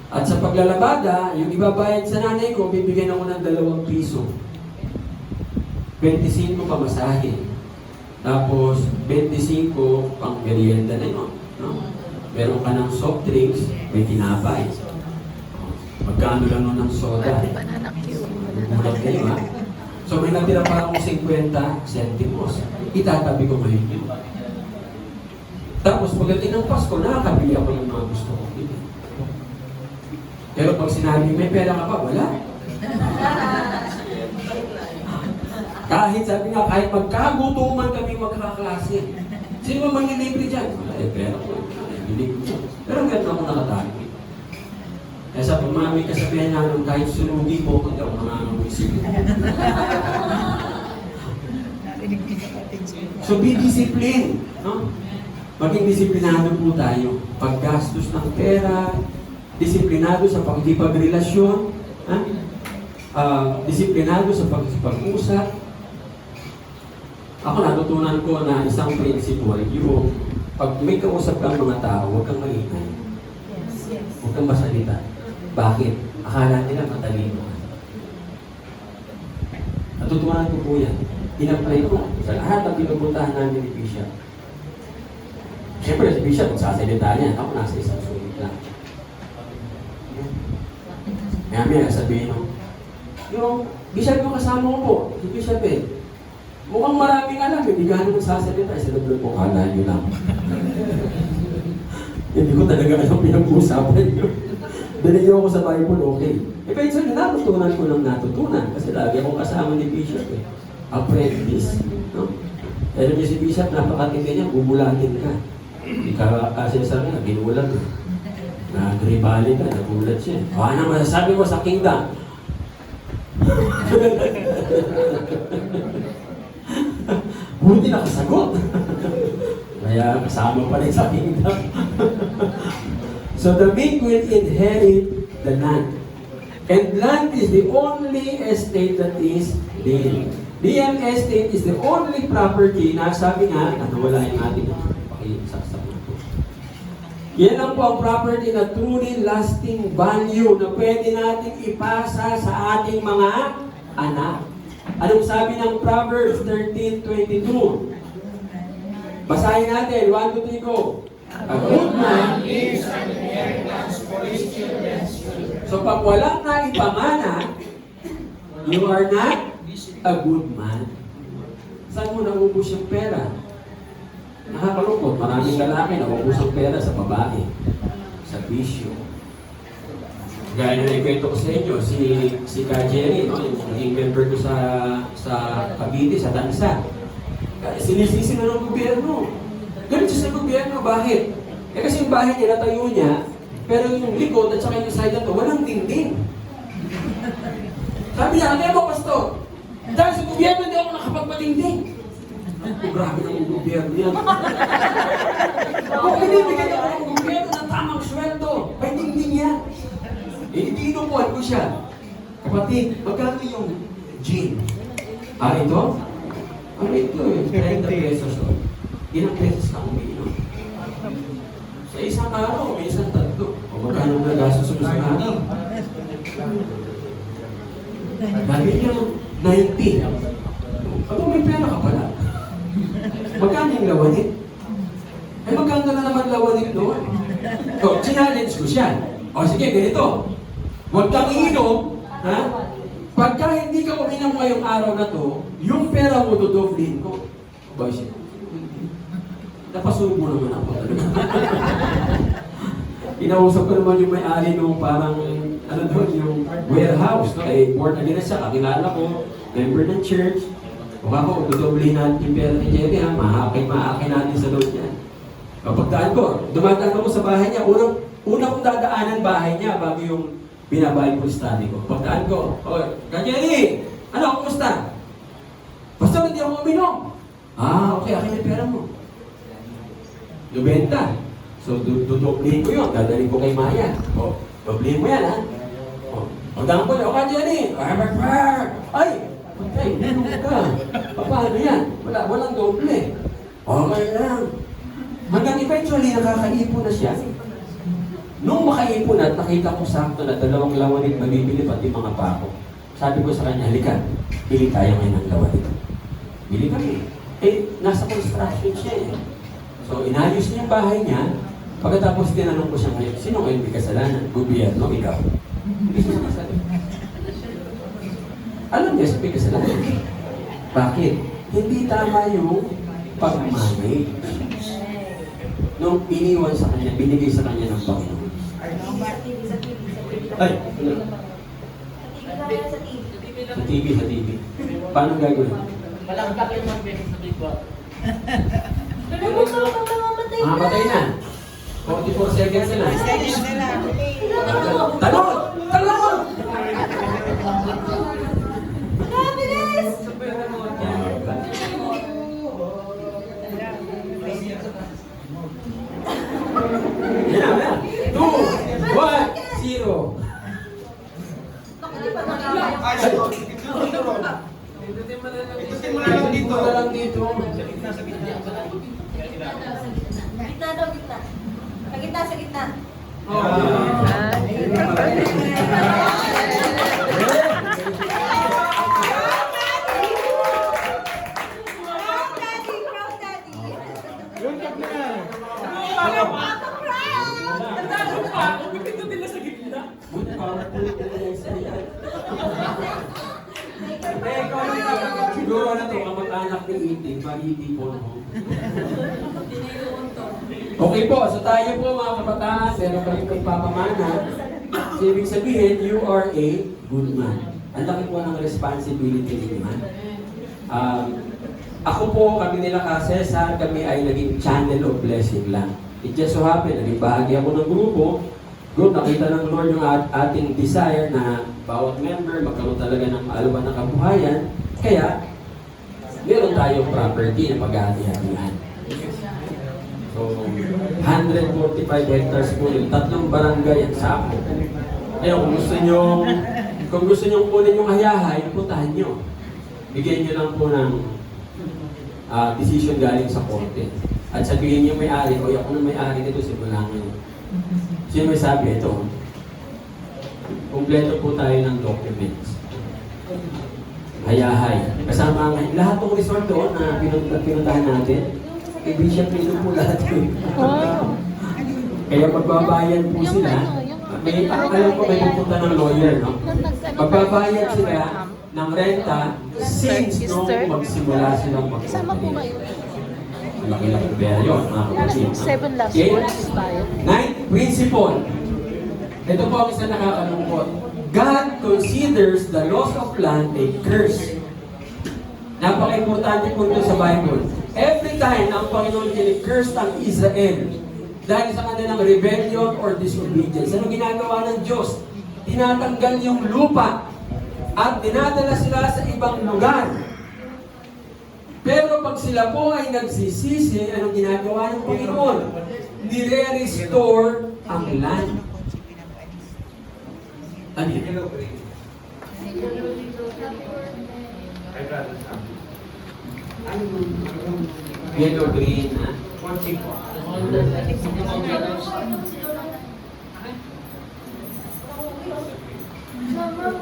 At sa paglalabada, yung ibabayad sa nanay ko, bibigyan ako ng 2 piso. 25 pamasahe. Tapos, 25 pang merienda na yun. No? Meron ka ng soft drinks, may tinapay. Magkano lang nun ng soda? Mulat kayo ha? So may natira pa akong 50 centimos. Itatabi ko ngayon yun. Tapos pagdating ng Pasko, nakakabili ako ng mga gusto ko. Pero pag sinabi, may pera ka ba? Wala. kahit sabi nga, kahit magkagutuman kami magkakaklase. Sino ba manlilibre dyan? Ay, pera ko. Ay, bilig ko. Pero meron ako nakatago. Kaya sa pumami kasabihan namin, kahit sunugi mo, kundi ako nangangamoy sila. So be disciplined. No? Maging disiplinado po tayo. Paggastos ng pera, disiplinado sa pagkikipagrelasyon, disiplinado sa pag-usap. Ako natutunan ko na isang principle, yung pag may kausap kang mga tao, huwag kang maingay. Huwag kang masalita. Bakit? Akala nila matalino ka. Natutunan ko po yan. In-apply ko sa lahat ng pinupuntahan namin ni Bishop. Siyempre, si Bishop, magsasalita niya. Ako nasa isang sulit lang. Maya sabihin mo, yung Bishop yung kasama ko po, si Bishop mukhang maraming alam, hindi gano'n magsasalita. Sinabi ko, kala nyo lang. Hindi ko talaga alam pinag-uusapan nyo. Binigyan ako sa Bible, okay. Pero so, natutunan ko lang natutunan. Kasi lagi akong kasama ni Bishop apprentice. No? Pero niya si Bishop, napakatindi niya, bubulatin ka. Hindi ka kasi sa akin, ginulat. Nagribali ka, nagulat siya. Ano masasabi mo sa kingdom? Buti nakasagot. Kaya kasama pa rin sa kingdom. So the meek will inherit the land. And land is the only estate that is dead. DM estate is the only property na sabi nga, wala yung ating pakisaksak na po. Yan lang po ang property na truly lasting value na pwede natin ipasa sa ating mga anak. Anong sabi ng Proverbs 13:22? Basahin natin. 1, 2, 3, go. A good man is an inheritance for his children's children. So pag walang naipamana, you are not a good man. Saan mo naubos yung pera? Nakakalungkot. Maraming lalaki naubos ang pera sa babae, sa bisyo. Gaya na ikwento ko sa inyo, si Ka Jerry, no, yung naging member ko sa Cavite, sa Tansa. Sinisisi na ng gobyerno. Ganun siya sa gobyerno. Bakit? Kasi yung bahay niya, natayo niya, pero yung likod at saka yung side na to, walang dingding. Sabi niya, ano mo, pastor? Dahil sa gobyerno, hindi ako nakapagpadingding. Grabe ng gobyerno yan. Kung binibigyan ako ng gobyerno ng tamang sweldo, may dingding yan. Hindi inupuan ko siya. Kapatid, magkano yung gin? Ito? Ano ito eh? 30 pesos o. Ilang pesos ka umiinom? Sa isang araw, may isang tatlo. O magkano na gastos mo sa araw? Dahil niya, 90. Ano may pera ka pala? Magkano yung lawanit? Ay magkano na naman lawanit doon? O, challenge ko siya. O sige, ganito. Huwag kang iinom, ha? Pagka hindi ka uminom ngayong araw na to, yung pera mo dodoblehin ko. Boy siya. Napasubo naman ako. Inausap ko naman yung may-ari nung parang, ano doon, yung warehouse. No? Eh, born again na siya, kakilala ko, member ng church. Kung ako, dodoblehin natin yung pera ni Jerry, ha? Maakin natin sa load niya. Kapagdaan ko, dumadaan ako sa bahay niya, unang kong dadaanan bahay niya bago yung binabible study ko. Pagdaan ko, Ka Jerry, ano, kumusta? Basta hindi ako uminom. Okay, akin yung pera mo. 90. So, dudoblehin ko yun. Dadalhin ko kay Maya. Doblehin mo yan, ha? Pagdaan ko, Ka Jerry, ay, uminom ka. Paano yan? Walang doble. Okay lang. Hanggang eventually, nakakaipon na siya. Nung makaipon at nakita ko sakto na 2 lawanit mabibili pati mga pako, sabi ko sa kanya, halika, bili tayo ngayon ng lawanit. Bili kami. Nasa construction siya eh. So, inayos niya yung bahay niya. Pagkatapos tinanong ko siya ngayon, sino ngayon may kasalanan? Gobyerno, ikaw. Hindi siya kasalanan. Alam niya siya may kasalanan. Bakit? Hindi tama yung pag-manage. Nung iniwan sa kanya, binigay sa kanya ng Panginoon. Ay, ano? Sa TV. Paano gagawin? Walang takip ng beses sa big box. Mamatay na. 44 seconds na. Seconds na lang. Talon! Talon! Yan na. 2, 1, 0. Ikutin mo na lang dito. Ito lang dito. Gitna sa gitna. Gitna daw, gitna. Sa gitna, sa gitna. Proud daddy, proud daddy. World Cup na. Buti parang tuloy na lang sa iyan. Siguro na ito, kamag-anak ni Iting, pag-iting po no? Okay po, so tayo po mga kabataan, meron kayong pagpapamana. So, ibig sabihin, you are a good man. Ang laki po ng responsibility ninyo, man. Ako po, kami nila ka Cesar, kami ay naging channel of blessing lang. It just so happened, naging bahagi ako ng grupo. Good, nakita ng Lord yung ating desire na bawat member magkaroon talaga ng maaluan ng kabuhayan. Kaya, meron tayong property na paghahati-hatian. So, 145 hectares po yung 3 barangay at Sapo. Ngayon, kung gusto nyo kunin yung hayahay, puntahan nyo. Bigyan nyo lang po ng decision galing sa korte. At sabihin nyo may-ari, o ako na may-ari nito, simula ngayon. Sino may sabi ito? Kompleto po tayo ng documents. Hayahay. Kasama ang lahat ng resort doon na pinuntahan natin. Kay Bishop Pino po lahat yun. Wow. Kaya magbabayad po sila. May, alam ko may pupunta ng lawyer, no? Magbabayad sila ng renta since nung magsimula silang Kasama po magpunta. kayo. Malaki-laki pera yun, mga kapatid. 7 last Okay? words tayo. Ninth principle. Ito po ang isa nakakalungkot. God considers the loss of land a curse. Napaka-importante po ito sa Bible. Every time na ang Panginoon kini-curse ang Israel dahil sa kanilang rebellion or disobedience, ano ginagawa ng Diyos? Tinatanggal yung lupa at dinadala sila sa ibang lugar. Pero pag sila po ay nagsisisi, anong ginagawa ng Panginoon? Nire-restore ang land. Ano yun? Yellow, green, ha?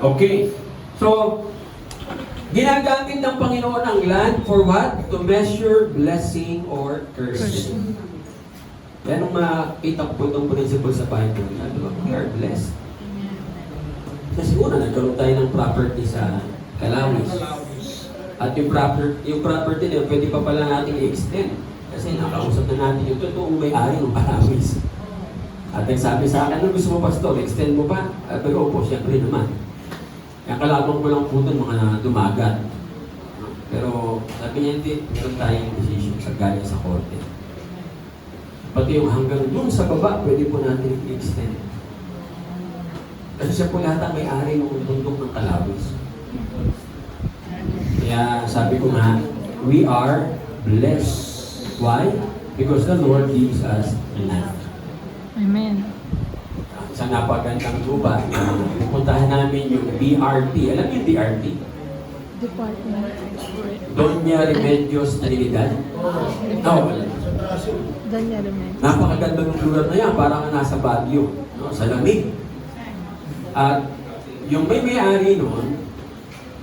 Okay. So, ginagamit ng Panginoon ang land for what? To measure blessing or cursing. Yan ang makita ko po itong principle sa Bible. Sabi ko, we are blessed. Kasi una, nagkaroon tayo ng property sa Calawis. At yung property na yun, pwede pa pala natin i-extend. Kasi nakausap na natin yung totoong may-ari ng Calawis. At nagsabi sa akin, ano gusto mo, Pastor? Extend mo pa? Pero opo, siyempre naman. Kaya kalabang ko lang po doon mga dumagat. Pero sabi niya, hindi, meron tayong decision sa galing sa korte. Pati yung hanggang doon sa baba, pwede po natin i-extend. Kasi siya po lahat ang may-ari ng bundok ng Calawis. Kaya sabi ko nga, we are blessed. Why? Because the Lord gives us land. Amen. Sa napagandang lupa, pupuntahan namin yung BRT. Alam niyo yung BRT? Department. Doña Remedios Trinidad? No, wala. Daniel Amen. Napakaganda ng lugar na yan, parang nasa Baguio, no? Sa lamig. At yung may-ari noon,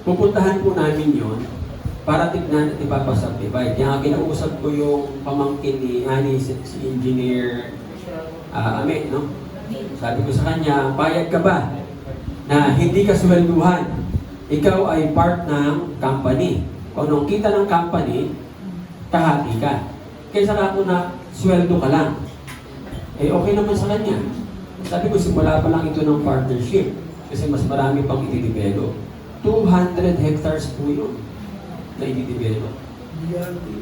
pupuntahan po namin yon para tignan at ipapasubdivide. Kaya kinausap ko yung pamangkin ni Ani, si Engineer Ame, no? Sabi ko sa kanya, payag ka ba na hindi ka swelduhan? Ikaw ay part ng company. O nung kita ng company, kahati ka. Kaysa ako na sweldo ka lang. Eh okay naman sa kanya. Sabi ko, simula pa lang ito ng partnership. Kasi mas marami pang i-develop. 200 hectares po yun. na i-develop. Diyanti.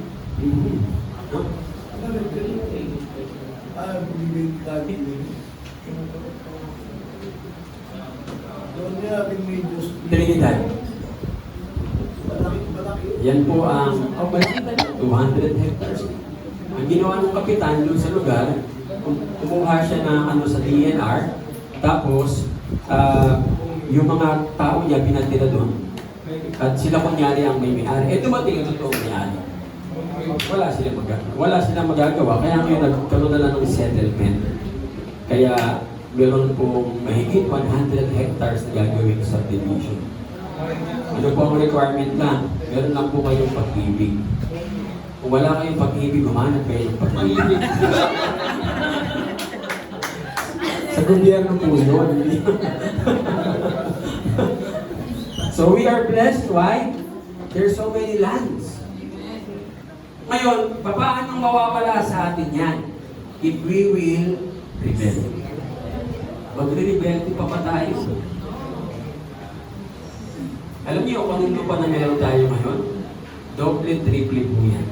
No? Bibig lagi. Doon niya, may Diyos. Trinidad. Malaki. Yan po ang 200 hectares. Ang ginawa ng kapitan doon sa lugar, kumuha siya ng ano sa DNR, tapos yung mga tao niya pinatira doon. At sila kunyari ang may may-ari. Dumating ang totoong may-ari. Wala silang magagawa. Kaya ngayon nagkaroon na lang ng settlement. Kaya meron pong mahigit 100 hectares na gagawin sa subdivision. Ano po ang requirement lang? Meron lang po kayong pag-ibig. Kung wala kayong pag-ibig, humanap kayo ng pag-ibig. Sa gobyerno po yun. So we are blessed. Why? There's so many lands. Ngayon, paano mawawala sa atin yan? If we will rebel. Magre-rebel, pa tayo. Alam niyo kung anong lupa na meron tayo ngayon? Double, triple po yan.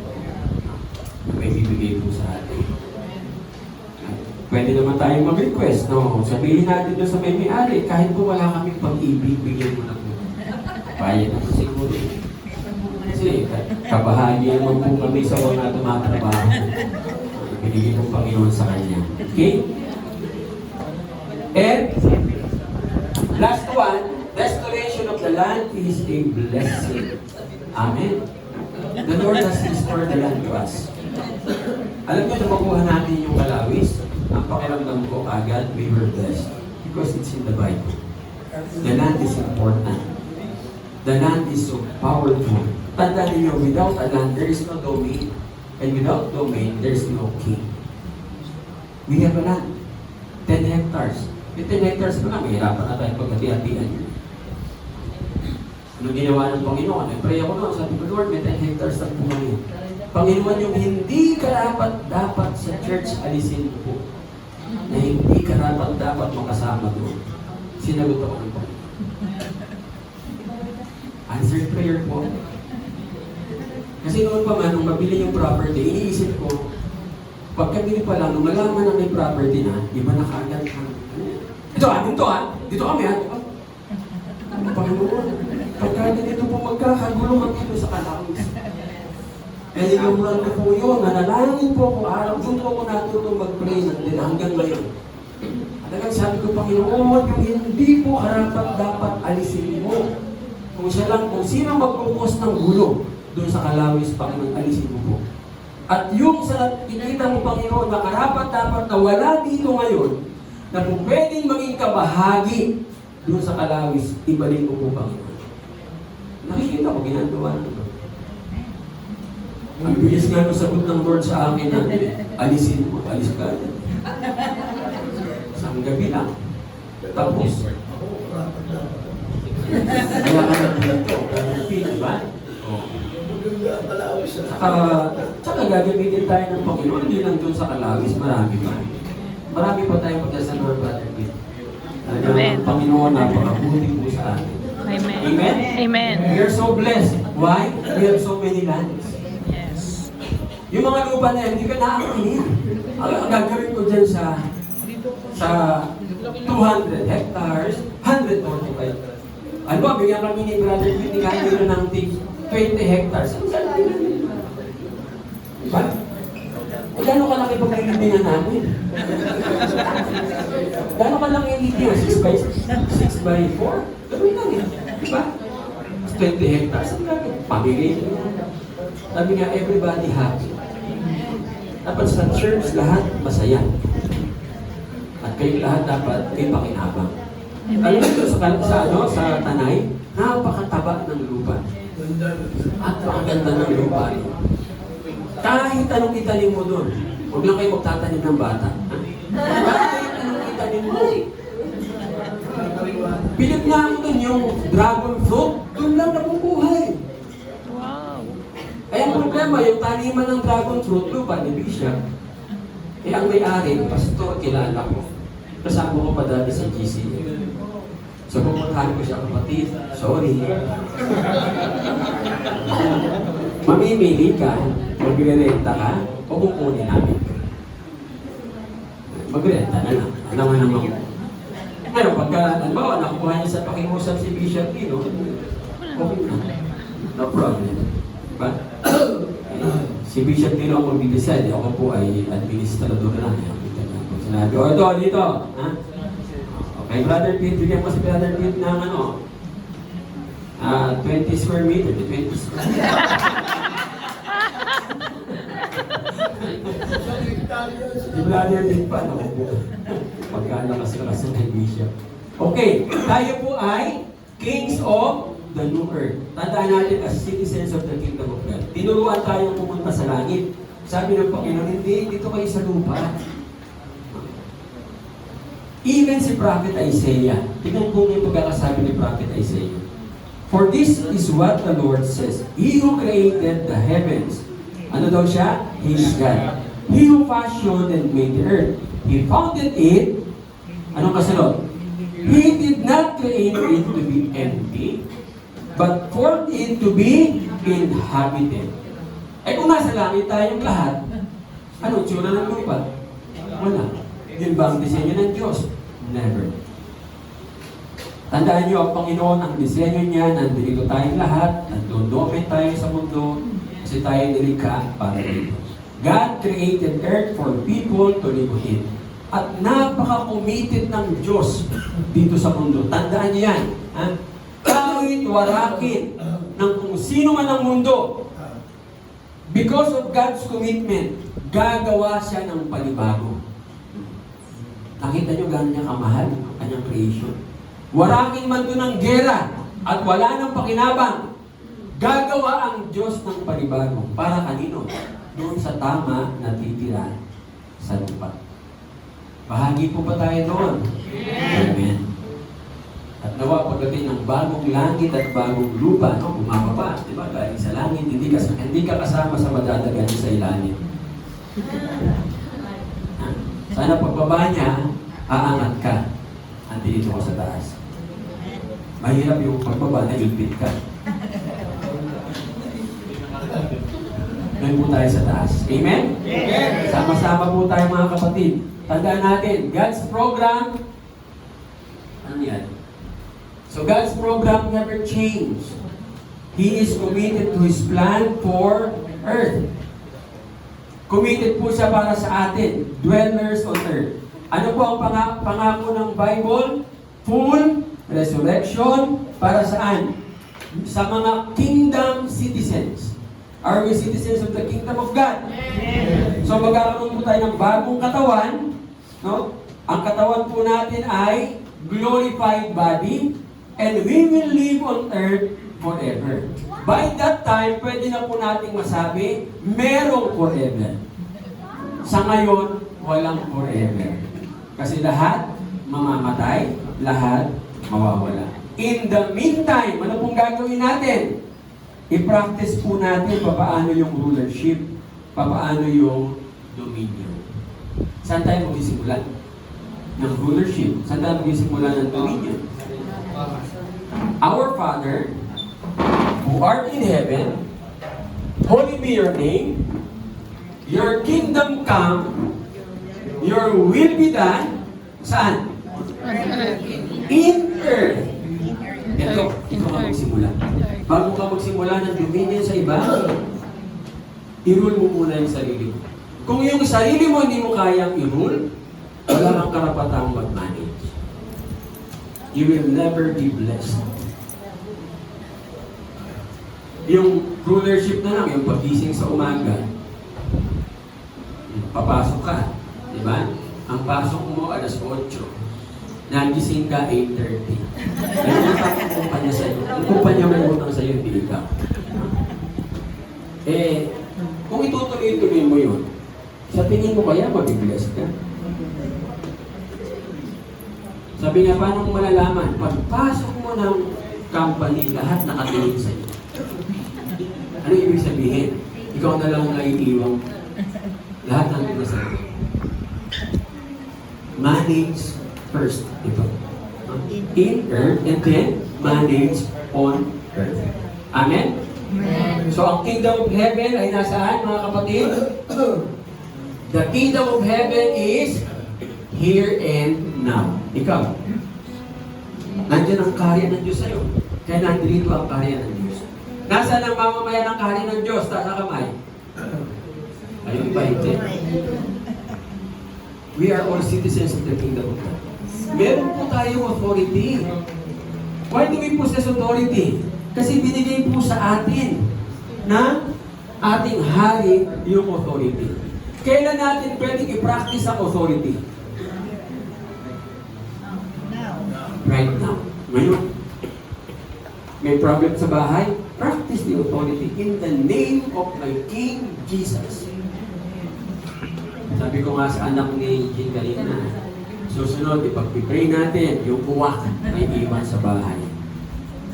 May bibigay po sa atin. Pwede naman tayong mag-request, no? Sabihin natin doon sa may-ari, kahit po wala kaming pag-ibig, bigyan mo na po. Bayan naman siguro. Kasi kabahagi naman po kami sa mga tumatrabaho. Binigay ng Panginoon sa Kanya. Okay? And, last one, restoration of the land is a blessing. Amen. The Lord has restored the land to us. Alam niyo, nung makuha natin yung kalawis, ang pakiramdam ko agad, we were blessed. Because it's in the Bible. The land is important. The land is so powerful. Tandaan niyo, without a land, there is no domain. And without domain, there is no king. We have a land. 10 hectares. Yung 10 hectares pa na, mahirapan na tayo pag-hati-hatian yun. Anong ginawa ng Panginoon? Nag-pray ako noon, sabi ko, Lord, may 10 hectares lang po kami. Panginoon, yung hindi karapat-dapat sa church, alisin mo po. Na hindi karapat-dapat makasama doon. Sinagot ako ng Panginoon. Answered prayer po. Kasi noon pa man, nung mabili yung property, iniisip ko, pagkabili pa lang, nung malaman na may property na, di ba nakaagad ka? Ito amin to ha? Dito kami ha? Ano Panginoon? Pagka dito po magkakagulo kami dito sa kalawis. Kaya yung lang ko po yun, nanalangin po ako araw, doon po ako natutong mag-pray hanggang ngayon. Talagang sabi ko, Panginoon, yung hindi po karapat dapat alisin mo. Kung siya lang, kung sino magpupos ng gulo doon sa kalawis, Panginoon, alisin mo po. At yung sa pinita mo, Panginoon, na karapat dapat na wala dito ngayon, na kung pwedeng maging kabahagi doon sa kalawis, ibalik mo po, Panginoon. Nakikita ko, ginagawa na ito. Ang bilis nga ng sagot ng Lord sa akin na alisin mo, alis ka. Isang gabi lang. Tapos, kaya ka nagulat ko, di ba? Tsaka gagamitin tayo ng Panginoon, hindi lang doon sa kalawis, marami pa. Marami pa tayong pagkasal ng Brother Pete. Ang Panginoon, napakabuti po sa atin. Amen. Amen? Amen. We are so blessed. Why? We have so many lands. Yes. Yung mga lupa na yan, hindi ka nakakainin. Ang gagawin ko dyan sa 200 hectares, 145. Ano ba, bigyan kami ni Brother Pete, ni Kandilo ng 20 hectares. Ang sarap yun. Diba? O gano'ng kalaki pa kailibingan namin? Gano'ng kalaki yung litio? 6 by 4? Gano'n lang yun. Diba? 20 hectares. Ang gagawin? Pamigay nyo yan. Sabi nga, everybody happy. Dapat sa church, lahat masaya. At kayo lahat dapat kayo pakinabang. Alam mo sa Tanay, napakataba ng lupa. At napakaganda ng lupa. Kahit anong itanim mo doon, huwag lang kayo magtatanim ng bata. Kahit anong itanim mo. Pilit nga ako doon yung dragon fruit, doon lang nabubuhay. Wow. Kaya ang problema, yung taniman ng dragon fruit, lupa ni Bishop. Kaya ang may-ari, pastor, kilala ko. Kasama ko pa dati sa GCA. So pumuntahan ko siya, kapatid, sorry. Mamimili ka, magre-renta ka, o kukunin namin. Magrenta na lang. Ano naman. Pero pagka, halimbawa, nakuha niya sa pakiusap si Bishop Tino, okay na. No problem. Diba? Si Bishop Tino ang mag-decide, ako po ay administrador lang. Pag sinabi, o ito, dito. Ha? Okay, Brother Pete, bigyan mo si Brother Pete ng 20 square meter. 20 square meter. Si Brother Pete pa, no? Pagkalakas-lakas ng Bishop. Okay, tayo po ay kings of the new earth. Tandaan natin as citizens of the kingdom of God. Tinuruan tayong pumunta sa langit. Sabi ng Panginoon, hindi, dito kayo sa lupa. Even si Prophet Isaiah, tingnan po yung pagkakasabi ni Prophet Isaiah. For this is what the Lord says, He who created the heavens. Ano daw siya? He is God. He who fashioned and made the earth. He founded it. Anong kasunod? He did not create it to be empty, but formed it to be inhabited. Eh kung nasa langit tayong lahat, anong tsura ng lupa? Wala. Yun ba ang disenyo ng Diyos? Never. Tandaan niyo, ang Panginoon, ang disenyo niya, nandito tayong lahat, nandodome tayo sa mundo, kasi tayo nilikha para dito. God created earth for people to live in. At napaka-committed ng Diyos dito sa mundo. Tandaan niyo yan. Ha? Kahit warakin ng kung sino man ang mundo, because of God's commitment, gagawa siya ng panibago. Nakita niyo gano'n niya kamahal ang kanyang creation. Warakin man doon ng gera at wala ng pakinabang, gagawa ang Diyos ng panibago. Para kanino? Doon sa tama na titira sa lupa. Bahagi po ba tayo doon? Amen. At nawa pagdating ng bagong langit at bagong lupa, no? Bumababa, di ba? Galing sa langit, hindi ka kasama sa madadagan sa ilalim. Sana pagbaba niya, aangat ka. Andito ka sa taas. Mahirap yung pagbaba, nailpit ka. Ngayon po tayo sa taas. Amen? Amen. Sama-sama po tayo mga kapatid. Tandaan natin, God's program, ano yan? So God's program never changed. He is committed to His plan for earth. Committed po siya para sa atin, dwellers on earth. Ano po ang pangako ng Bible? Full resurrection para saan? Sa mga kingdom citizens. Are we citizens of the kingdom of God? Yes. So magkakaroon po tayo ng bagong katawan. No? Ang katawan po natin ay glorified body and we will live on earth forever. By that time, pwede na po nating masabi, merong forever. Sa ngayon, walang forever. Kasi lahat mamamatay, lahat mawawala. In the meantime, ano pong gagawin natin? I-practice po natin papaano yung rulership, papaano yung dominion. Saan tayo magsisimula? Ng rulership. Saan tayo magsisimula ng dominion? Our Father, who art in heaven, holy be your name, your kingdom come, your will be done, saan? In earth. Ito ka magsimula. Bago ka magsimula ng dominion sa iba, i-rule mo muna yung sarili mo. Kung yung sarili mo hindi mo kayang i-rule, wala kang karapatang mag-manage. You will never be blessed. Yung rulership na lang, yung pagising sa umaga, papasok ka, di ba? Ang pasok mo alas 8. Nagising ka 8:30. May utang ang kumpanya sa'yo. Ang kumpanya may utang sa'yo, hindi ikaw. Eh, kung itutuloy-tuloy mo yun, sa tingin mo kaya mag-bless ka? Sabi nga, paano kung malalaman? Pagpasok mo ng company, lahat nakatingin sa'yo. Ano ibig sabihin? Ikaw na lang naiiwang. Lahat ng ito sa'yo. Manage first. Ito. In earth and then manage on earth. Amen? So ang kingdom of heaven ay nasaan, mga kapatid? The kingdom of heaven is here and now. Ikaw, nandiyan ang kaharian ng Diyos sa'yo. Kaya nandito ang kaharian ng Diyos. Nasaan ang mamamayan ng kaharian ng Diyos? Taas ang kamay. Ayun ba hindi? We are all citizens of the kingdom of God. Meron po tayong authority. Why do we possess authority? Kasi binigay po sa atin na ating hari yung authority. Kailan natin pwedeng i-practice ang authority? Right now. Ngayon. May problem sa bahay? Practice the authority in the name of my King Jesus. Sabi ko nga sa anak ni Jing kanina, susunod, ipag-pray natin, yung uwak ay iwan sa bahay.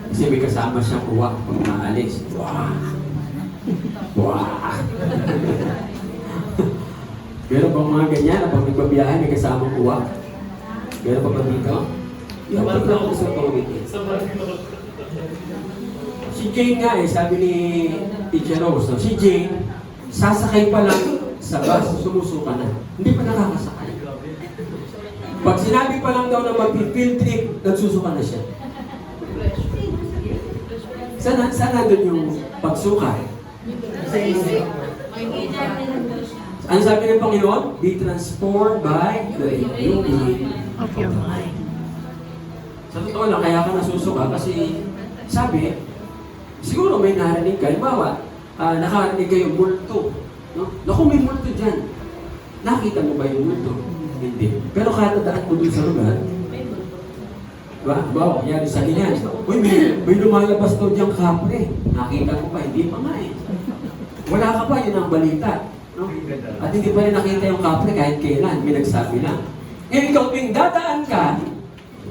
Kasi may kasama siyang uwak pag maalis. Wow! Wow! Pero bang mga ganyan, na pag nagbabiyahe, may kasamang uwak? Pero pa ba dito? Yung pagkakot sa authority. Si Jane nga sabi ni Teacher Rose, no? Si Jane, sasakay pa lang sa bus, sumusuka na. Hindi pa nakakasakay. Pag sinabi pa lang daw na mag-field trip, nagsusuka na siya. Saan nandun yung pagsuka? Ano sabi ng Panginoon? Be transformed by the renewing Of your mind. Sa totoo lang, kaya ka nasusuka kasi sabi, siguro may narinig ka. Halimbawa, nakarinig kayo multo. No? Naku, may multo dyan. Nakita mo ba yung multo? Hindi. Pero kada daan mo dun sa lugar, diba? Bawa, kaya sa ganyan. Uy, may lumalabas daw diyang kapre. Nakita mo ba? Hindi pa nga eh. Wala ka pa, yun ang balita. No? At hindi pa rin nakita yung kapre kahit kailan. May nagsabi lang. Ngayon ikaw, tuwing dadaan ka,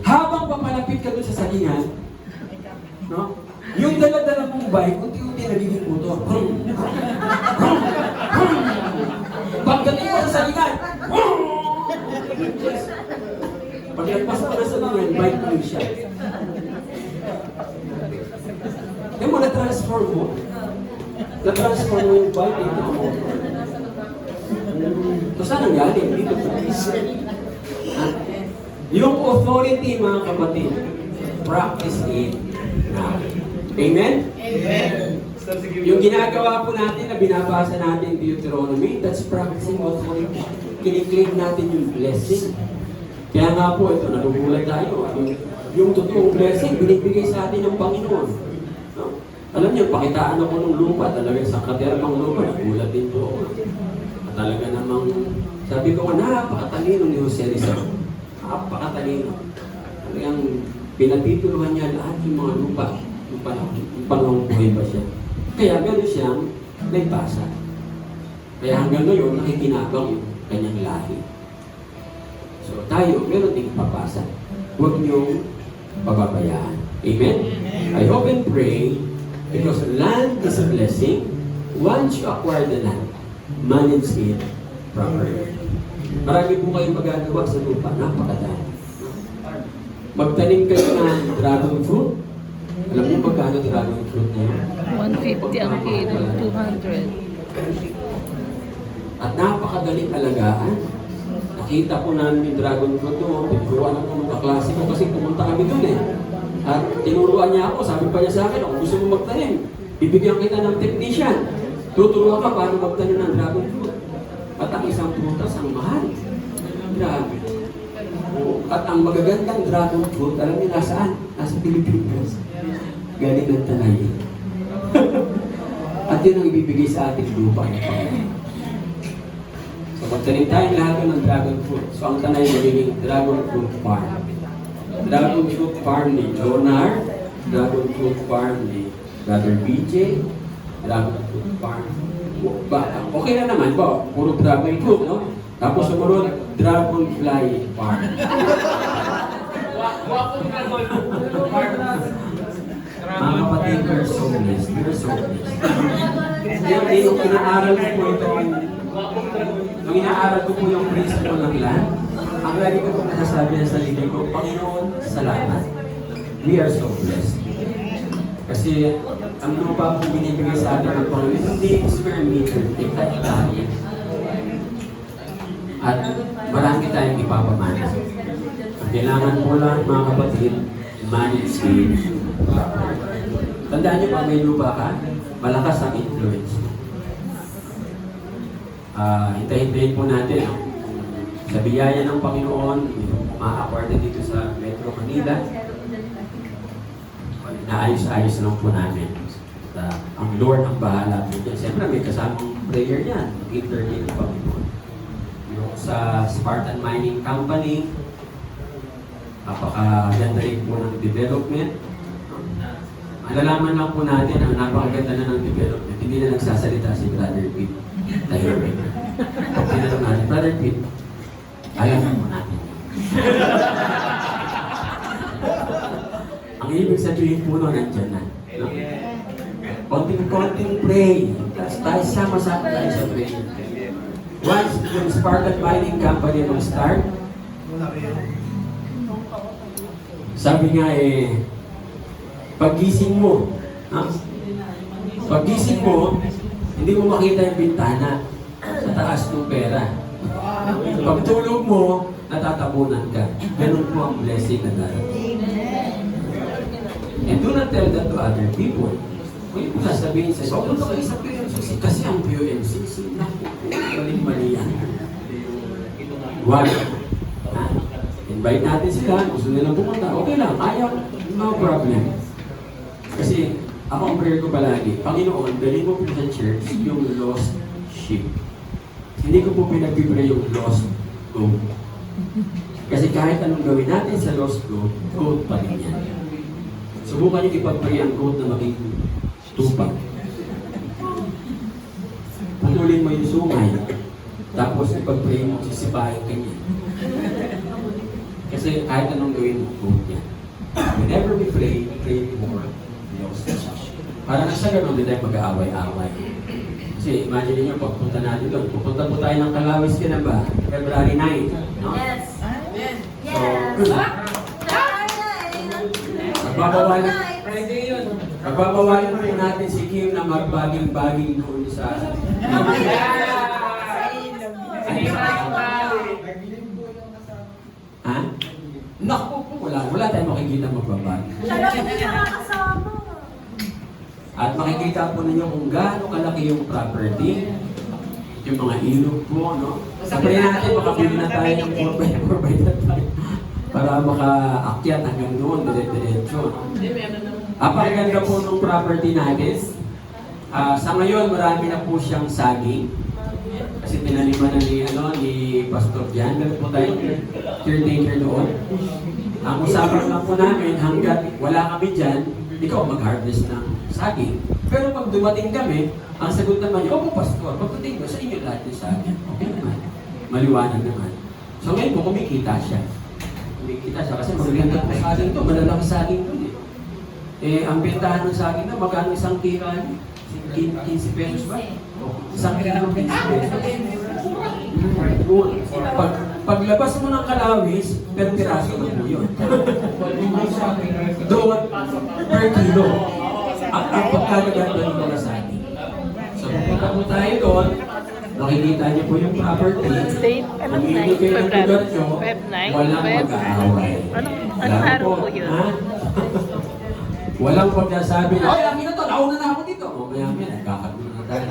habang papalapit ka dun sa salingan, no? Yung dala-dala mong bike, unti-unti nagiging motor. Pagdating mo sa salingan, paglalpas mo na sa salingan, bike mo siya. Yung mo na-transform mo, na-transform mo yung bike into a motor. So saan ang galing? Dito sa yung authority, mga kapatid, practice it now. Amen? Amen. Yung ginagawa po natin na binabasa natin Deuteronomy, that's practicing authority. Kiniklaim natin yung blessing. Kaya nga po, ito, nagugulat tayo. Yung totoong blessing, binibigay sa atin ng Panginoon. No? Alam niyo, pakitaan ako ng lupa, talaga sa katermang lupa, nagulat din po ako. At talaga namang, sabi ko, napakatalino ni Jose Rizal. Napakatalino. Talagang pinatituluhan niya lahat yung mga lupa. Yung panahong buhay ba siya. Kaya gano'n siyang may basa. Kaya hanggang ngayon, nakikinabang yung kanyang lahi. So tayo, meron ding papasa. Huwag niyong pababayaan. Amen? I hope and pray, because land is a blessing. Once you acquire the land, manage it properly. Marami po kayong magagawa sa lupa. Napakadami. Magtanim kayo ng dragon fruit. Alam niyo magkano dragon fruit na yun? 150 ang kilo, 200. At napakadaling alagaan. Nakita ko namin yung dragon fruit doon. Tinuruan ako ng kaklase ko kasi pumunta kami doon eh. At tinuruan niya ako. Sabi pa niya sa akin, kung gusto mo magtanim, bibigyan kita ng technician. Tuturuan ka paano magtanim ng dragon fruit. At ang isang prutas ang mahal. Grabe. At ang magagandang dragon fruit, alam niyo nasaan? Nasa Pilipinas. Galing ng Tanay. At yun ang ibibigay sa ating lupa ng Panginoon. So magtanim tayong lahat ng dragon fruit. So ang Tanay magiging dragon fruit farm. Dragon fruit farm ni Jonar, dragon fruit farm ni Brother BJ, dragon fruit farm. Okay na naman po, puro dragon fruit, no? Tapos sumunod, dragonfly farm. Mga kapatid, we're so blessed. We're so blessed. Yung inaaral ko po yung inaaral ko po yung principle ng land, ang lagi ko po nasasabi na sa sarili ko, Panginoon, salamat. We are so blessed. Kasi ang lupa po binibigay sa atin ng Panginoon, hindi square meter, hektarya. At marami tayong ipapamana. Kailangan po lang mga kapatid, manage it. Tandaan niyo pag may lupa ka, malakas ang influence. Hintayin po natin sa biyaya ng Panginoon, ma-accord dito sa Metro Manila. Naayos-ayos lang po namin. Ang Lord ang bahala po dyan. Siyempre may kasamang prayer yan. Interview ng Panginoon. Yung sa Spartan Mining Company, napakaganda rin po ng development. Malalaman lang po natin ang napakaganda na ng development. Hindi na nagsasalita si Brother Pete. Tayo rin. Pag tinanong natin, Brother Pete, ayaw na po natin. Ang ibig sabihin po nun, nandyan na. No? Konting-konting pray. Tapos tayo sama-sama tayo sa pray. Once yung Spartan Mining Company will start, sabi nga paggising mo, paggising mo, hindi mo makita yung bintana sa taas ng pera. Pagtulog mo, natatabunan ka. Ganun po ang blessing na darating. And do not tell that to other people. Kung yung sasabihin sa iyo, huwag mo kayo sa PMCC kasi ang PMCC, mali yan. Wag. Invite natin sila, gusto nila pumunta, okay lang, ayaw, no problem. Kasi ako ang prayer ko palagi, Panginoon, dalhin mo po sa church yung lost sheep. Hindi ko po pinag-pray yung lost goat. Kasi kahit anong gawin natin sa lost goat pa rin yan. Subukan niyo ipag-pray ang goat na maging tupag. Putulin mo yung sungay, tapos ipag-pray mo, sisipahin ka niya. Kasi kahit anong gawin mo, goat yan. Whenever we pray for lost sheep. Para na sa ganun, hindi tayo mag-aaway-aaway. Kasi imagine niyo, pagpunta natin doon, pupunta po tayo ng Kalawis ka na ba? February 9, no? Yes. So, Pagbabawalan po natin si Kim na magbaging-baging doon sa... Ha? Naku po, wala tayong makikita magbabag. At makikita po ninyo kung gaano kalaki yung property, yung mga ilog po, no? Sabi natin, makabili na tayo ng 4x4 by that time para makaakyat hanggang doon, dire-diretso. Apakaganda po ng property natin. Sa ngayon, marami na po siyang saging. Kasi tinaliman na ni Pastor Jan. Meron po tayong caretaker doon. Ang usapan lang po namin, hanggat wala kami dyan, ikaw mag-harvest ng saging. Pero pag dumating kami, ang sagot naman niya, opo Pastor, pagdating ko sa inyo lahat yung saging. Okay naman. Maliwanag naman. So ngayon po, kumikita siya. Kumikita siya kasi magaganda po saging to, malalaki saging to. Ang bentahan ng saging na, magkano isang kilo? 15 pesos ba? Isang kilo 15 pesos. Paglabas mo ng Kalawis, pero piraso na po yun. Doon, per kilo. Ang pagkagaganda ng mga saging. So, pupunta po tayo doon, makikita niyo po yung property. Date, anong night? Feb 9? Walang mag-aaway. Anong araw po yun? Walang pagkasabi na, ay, amin na to, nauna na ako dito. O kaya amin, nagkakagulo na tayo.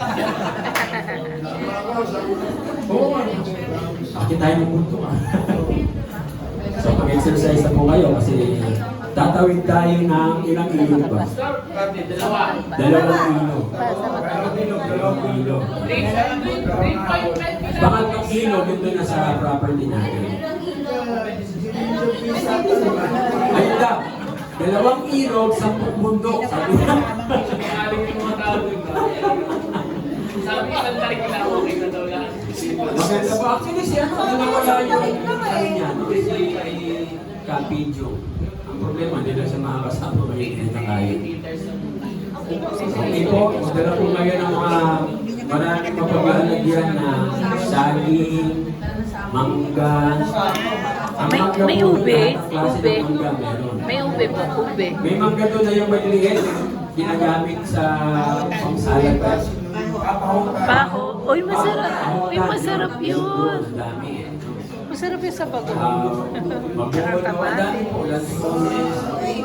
Bakit tayo ng punto So, mag-exercise na po kayo kasi tatawid tayo ng ilang ilog ba? Dalawang ilog. Dalawang ilog. Pangatlong ilog, yun doon na sa property natin. Ayun daw. Dalawang ilog, 10 bundok. Sabi niya. Sabi ko, ang tarik na ako, okay na daw lang. Maganda po. Actually, siya nawala yung ano niya. Si Capidjo. Ang problema, hindi na siya makakasama ngayon na kaya. Okay po, magdala po ngayon ang mga maraming mapagalagyan na saging, mangga. May ube. Klase ng mangga meron. May ube po, ube. May mangga doon na yung maliliit. ginagamit sa pangsalad ba? Baho. Uy, masarap. Uy, masarap yun. Dami eh. Masarap yun sa bago. Mabubulo, ang dami po. Ulan sibuyas. Ay,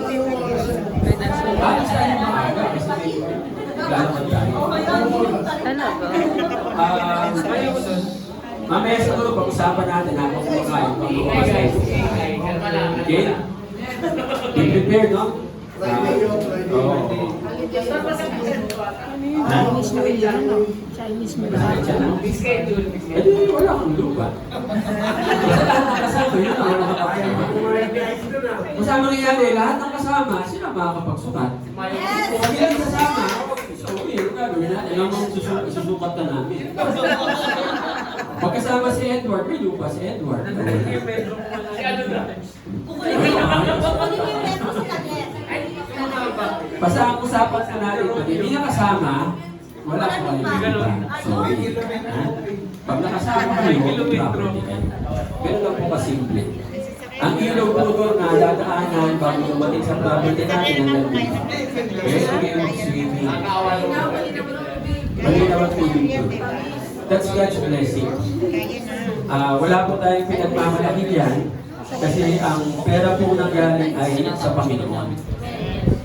nasulat. Para sa inyo maaga kasi may lalakad tayo. Talaga. Ngayon, mamaya siguro pag-usapan natin habang kumakain. Okay? Be prepared, no? Oo. Chinese mo Eh, di, wala kang lupa. Kasama yun, ang kasama nangyari, lahat ng kasama, sila makakapagsukat. Kung ilang kasama, so yun, gagawin natin. Ilang mga isusukat na namin. Pagkasama si Edward, may lupa si Edward. Basta ang usapan ko natin, pag hindi na kasama, wala ko kayo lupa. So, pag nakasama kayo, property kayo. Ganun lang po kasimple. Ang ilog po doon na dadaanan bago dumating sa property natin ang nandun. Pwede kayo swimming. Malinaw at tubig doon. That's God's blessing. Wala po tayong pinagmamalaki diyan kasi ang pera po na galing ay sa Panginoon.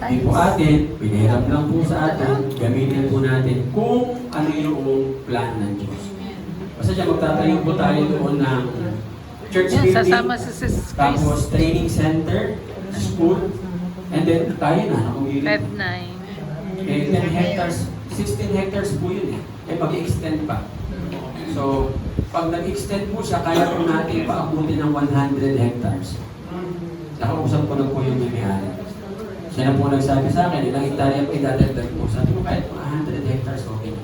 Hindi po atin, pinirap lang po sa atin, gamitin po natin kung ano yung plan ng Diyos. Basta dyan magtatayo po tayo doon ng church Yan, building, sasama si Sis Chris. tapos training center, school, and then tayo na, nakumili. Feb 9. Eh, 10 hectares, 16 hectares po yun eh. Eh, mag-extend pa. So, pag nag-extend po siya, kaya po natin paabutin ng 100 hectares. Nakausap ko na po yung may-ari. Siya na po nagsabi sa akin, ilang hektarya pa idadagdag mo. Sabi ko, kahit mga 100 hectares, okay na.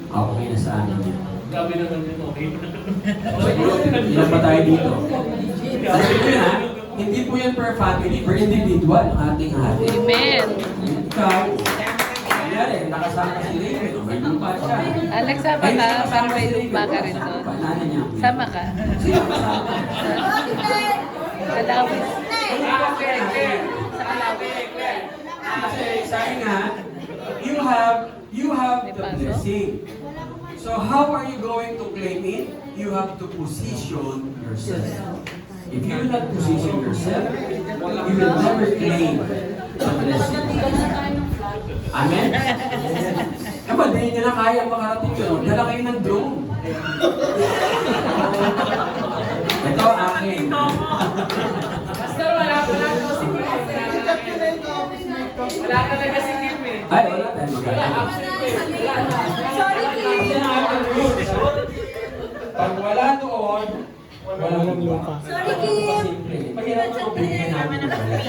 Okay na sa amin yan. Grabe naman yun, okay. Siguro, ilan pa tayo dito? Sabi ko na, hindi po yan per family, per individual, ang ating hati. Amen. Ikaw, nangyari, nakasama si Raven, may lupa siya. Alex, sama ka. Para may lupa ka rin doon. Panana niya. Sama ka. Sino kasama? Kalawis. Kasi sabi nga, you have the blessing. So how are you going to claim it? You have to position yourself. If you will not position yourself, you will never claim the blessing. Amen? Kapag hindi nyo na kaya makarating yun, dala kayo ng drone. Ito akin. Wala talaga si Kim eh. Ay, wala tayong magagawa. Pag wala doon, walang lupa. Sorry, Kim. Simple. Mahirap ko bigyan namin ng balik.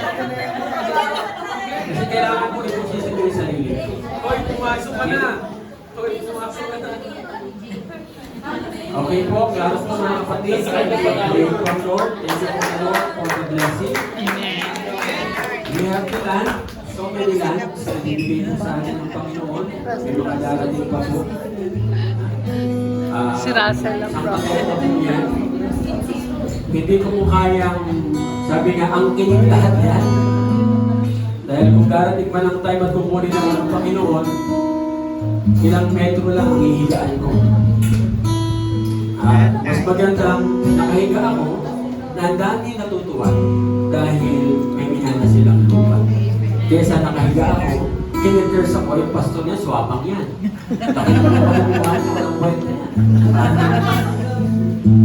Kasi kailangan ko i-position yung sarili ko. Hoy, pumasok ka na. Hoy, pumasok ka na. Okay po, klaro po mga kapatid. Thank you from Lord. Thank you from Lord for the blessing. We have to land. So many lands na bibigay po sa atin ng Panginoon. May mga darating pa po. Si Russell ang prophet. Hindi ko mo kayang, sabi nga, ang kinig lahat yan. Dahil kung darating man ang time at kukunin naman ng Panginoon, ilang metro lang ang ihigaan ko. Mas magandang nakahiga ako na ang dami natutuwa dahil may minana silang lupa. Kesa nakahiga ako, kinirkers ako, yung pastor niya, swapang yan. Dahil naman ako nabubuhan ko ng kwenta yan.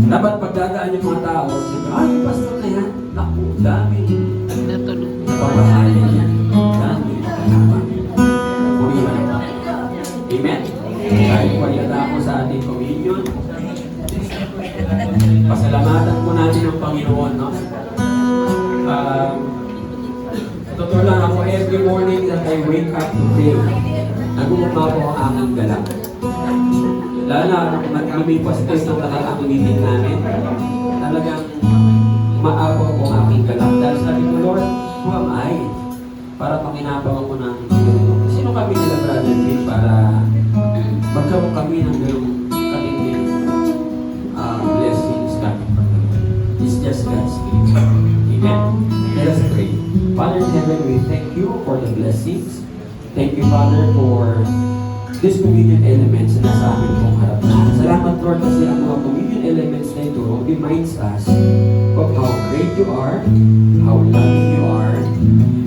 Dapat pagdadaan yung mga tao, sabi, yung pastor na yan, naku, dami. Natulog. Napapahaya yan. Dami. Purihan ang Panginoon. Amen? Kahit wala ako sa ating communion, pasalamatan po natin ang Panginoon, no? Totoo lang ako, every morning that I wake up to pray, nagumuma po ang aking galak. Lalo na kung lumipas po itong nakaraang meeting namin, talagang maawa po ang aking galak. Dahil sabi ko, Lord, who am I? Para pakinabang ako ng sino kami nila, Brother Bill, para magkaroon kami ng gano'ng katinding blessings coming from the Lord. It's just God's grace. Amen? Let us pray. Father in heaven, we thank you for the blessings Father, for these communion elements na nasa amin pong harapan. Salamat, Lord, kasi ang mga communion elements na ito reminds us of how great you are, how loving you are,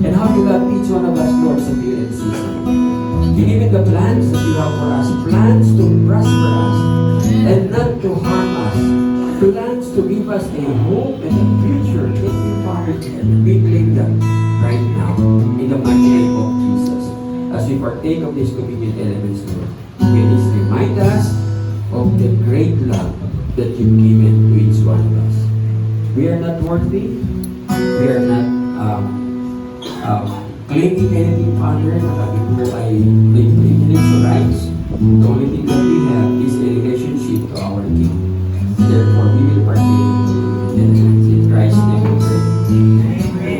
and how you love each one of us, Lord, sa period season. Given the plans that you have for us, plans to prosper us and not to harm us, plans to give us a hope and a future. Thank you, Father, and we claim that right now in the mighty name of Jesus. As we partake of these communion elements, Lord, may this remind us of the great love that you've given to each one of us. We are not worthy. We are not claiming anything, Father, na kami po ay may privilege or rights. The only thing that we have is a relationship to our King. Therefore, we will partake of the elements in Christ's name we pray.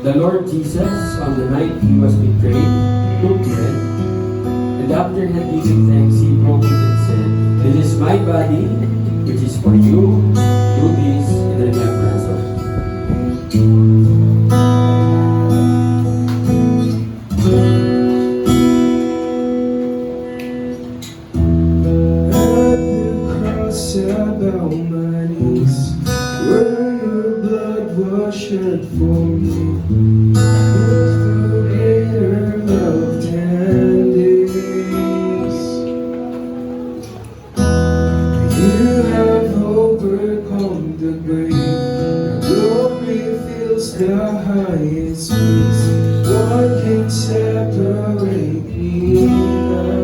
The Lord Jesus, on the night he was betrayed, took bread, and after he had given thanks, he broke it and said, "This is my body, which is for you. Do this in remembrance of me." At the cross I bow my knees, where your blood was shed for me. With the greater love than this, you have overcome the grave. Your glory fills the highest place. What can separate me now?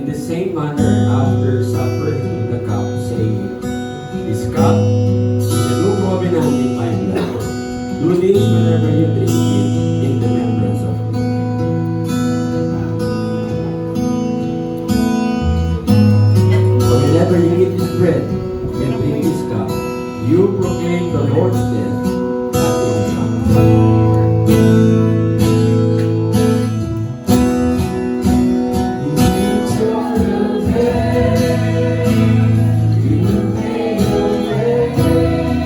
In the same manner, after supper, he took the cup, saying, "This cup is the new covenant in my blood. Do this whenever you drink it in remembrance of me." For whenever you eat this bread and drink this cup, you proclaim the Lord's death until he comes. You made a way.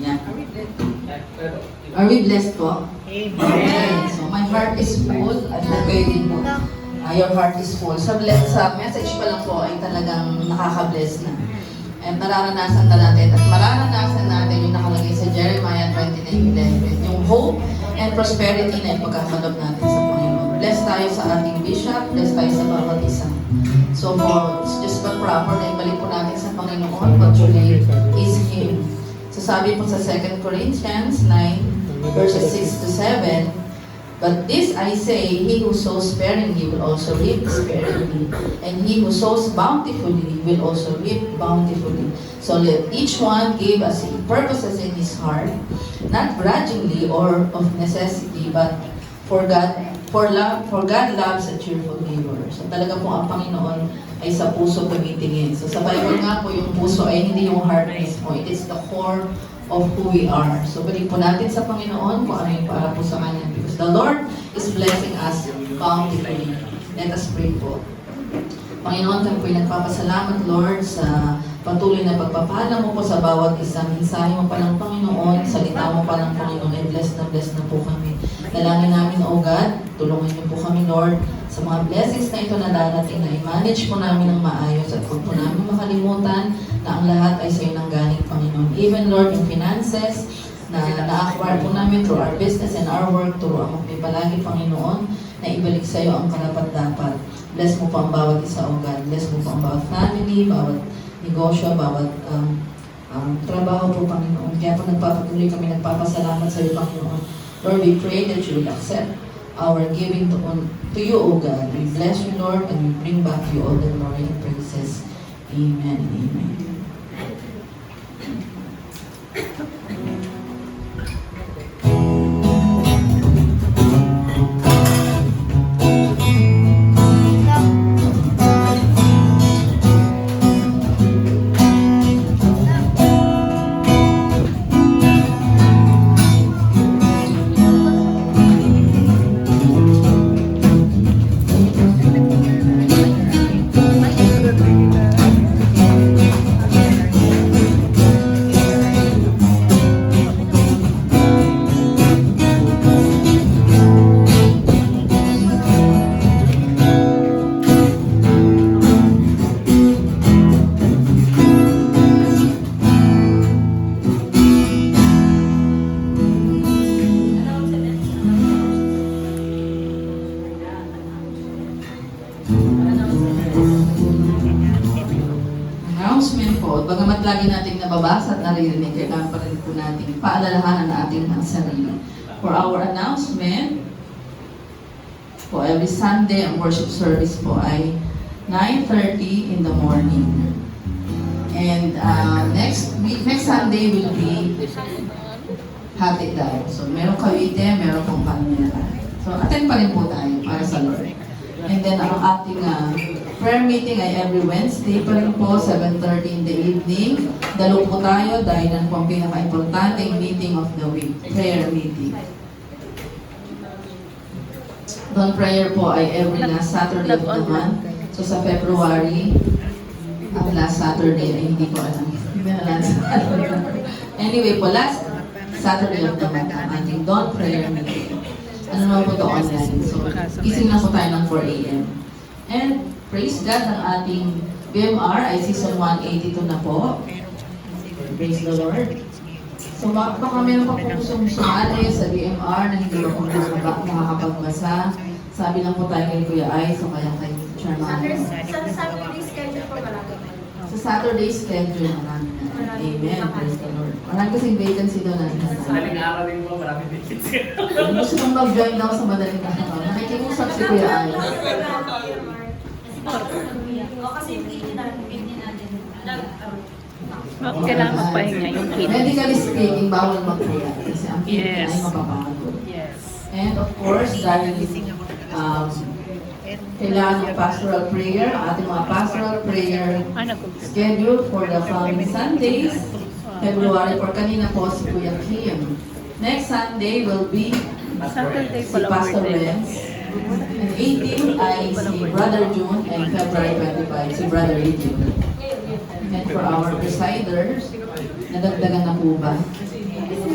Yeah. Are we blessed po? Amen. So my heart is full. I hope kayo din po. Your heart is full. Sa message pa lang po ay talagang nakaka-bless na. And mararanasan na natin. At mararanasan natin yung nakalagay sa Jeremiah 29:11. Yung hope and prosperity na ipagkakaloob natin sa Panginoon. Bless tayo sa ating bishop. Bless tayo sa bawat isa. So it's just but proper na ibalik po natin sa Panginoon what truly is Him. So sabi po sa 2 Corinthians 9 verses 6 to 7, but this I say, he who sows sparingly will also reap sparingly, and he who sows bountifully will also reap bountifully. So let each one give as he purposes in his heart, not grudgingly or of necessity, but for God loves a cheerful giver. So talaga po ang Panginoon ay sa puso tumitingin. So sa Bible nga po yung puso ay hindi yung heart mismo. It is the core of who we are. So balik po natin sa Panginoon kung ano yung para po sa Kanya. Because the Lord is blessing us bountifully. Let us pray po. Panginoon, kami po'y nagpapasalamat, Lord, sa patuloy na pagpapala mo po sa bawat isa. Mensahe mo pa ng Panginoon, salita mo pa ng Panginoon, ay bless na po kami. Dalangin namin, O God, tulungan niyo po kami, Lord, sa mga blessings na ito na darating, na i-manage po namin ng maayos at huwag po namin makalimutan na ang lahat ay sa iyo nang galing, Panginoon. Even, Lord, yung finances na na-acquire po namin through our business and our work, turuan mo kami palagi, Panginoon, na ibalik sa iyo ang karapat-dapat. Bless mo po ang bawat isa, O God. Bless mo po ang bawat family, bawat negosyo, bawat trabaho po, Panginoon. Kaya po nagpapatuloy kami, nagpapasalamat sa iyo, Panginoon. Lord, we pray that you will accept our giving to you, O God. We bless you, Lord, and we bring back to you all the glory and praises. Amen and amen. Announcement po, bagamat lagi nating nababasa at naririnig, kailangan pa rin po natin paalalahanan na ating mga sarili. For our announcement, po every Sunday ang worship service po ay 9:30 in the morning. And next Sunday will be Hati Daw. So meron Cavite, meron pong Palmera. So attend pa rin po tayo para sa Lord. And then ang ating prayer meeting ay every Wednesday pa rin po, 7:30 in the evening. Dalo po tayo dahil yan po ang pinaka-importanting meeting of the week, prayer meeting. Dawn prayer po ay every last Saturday of the month. So sa February, ang last Saturday ay hindi ko alam. Hindi na last Saturday. Anyway po, last Saturday of the month ang ating dawn prayer meeting. Ano naman po ito online. So, gising na po tayo ng 4 a.m. And praise God, ang ating BMR ay season 182 na po. Praise the Lord. So, baka meron pa po gustong sumali sa BMR na hindi pa po nakakapagbasa. Sabi lang po tayo kay Kuya Ay, so kaya kay Chairman. Sa Saturday schedule po malaki. Sa Saturday schedule namin. Amen. Praise the Lord. Marami kasing vacancy doon natin. Sa aling araw din po, marami vacancy. Gusto mong mag-join daw sa madaling araw. Nakikiusap si Kuya Ay. O kasi yung kidney natin. Bakit kailangan magpahinga yung kidney? Medically speaking, bawal magpuyat kasi ang kidney Yes. ay mapapagod. Yes. And of course, dahil kailangan ng pastoral prayer, ang ating mga pastoral prayer Ano ko? schedule for the following Sundays, February 4, kanina po si Kuya Kim. Next Sunday will be Saturday si pala Pastor birthday. Renz. And 18 ay si Brother June and February 25 si Brother Eugene. And for our presiders, nadagdagan na po ba?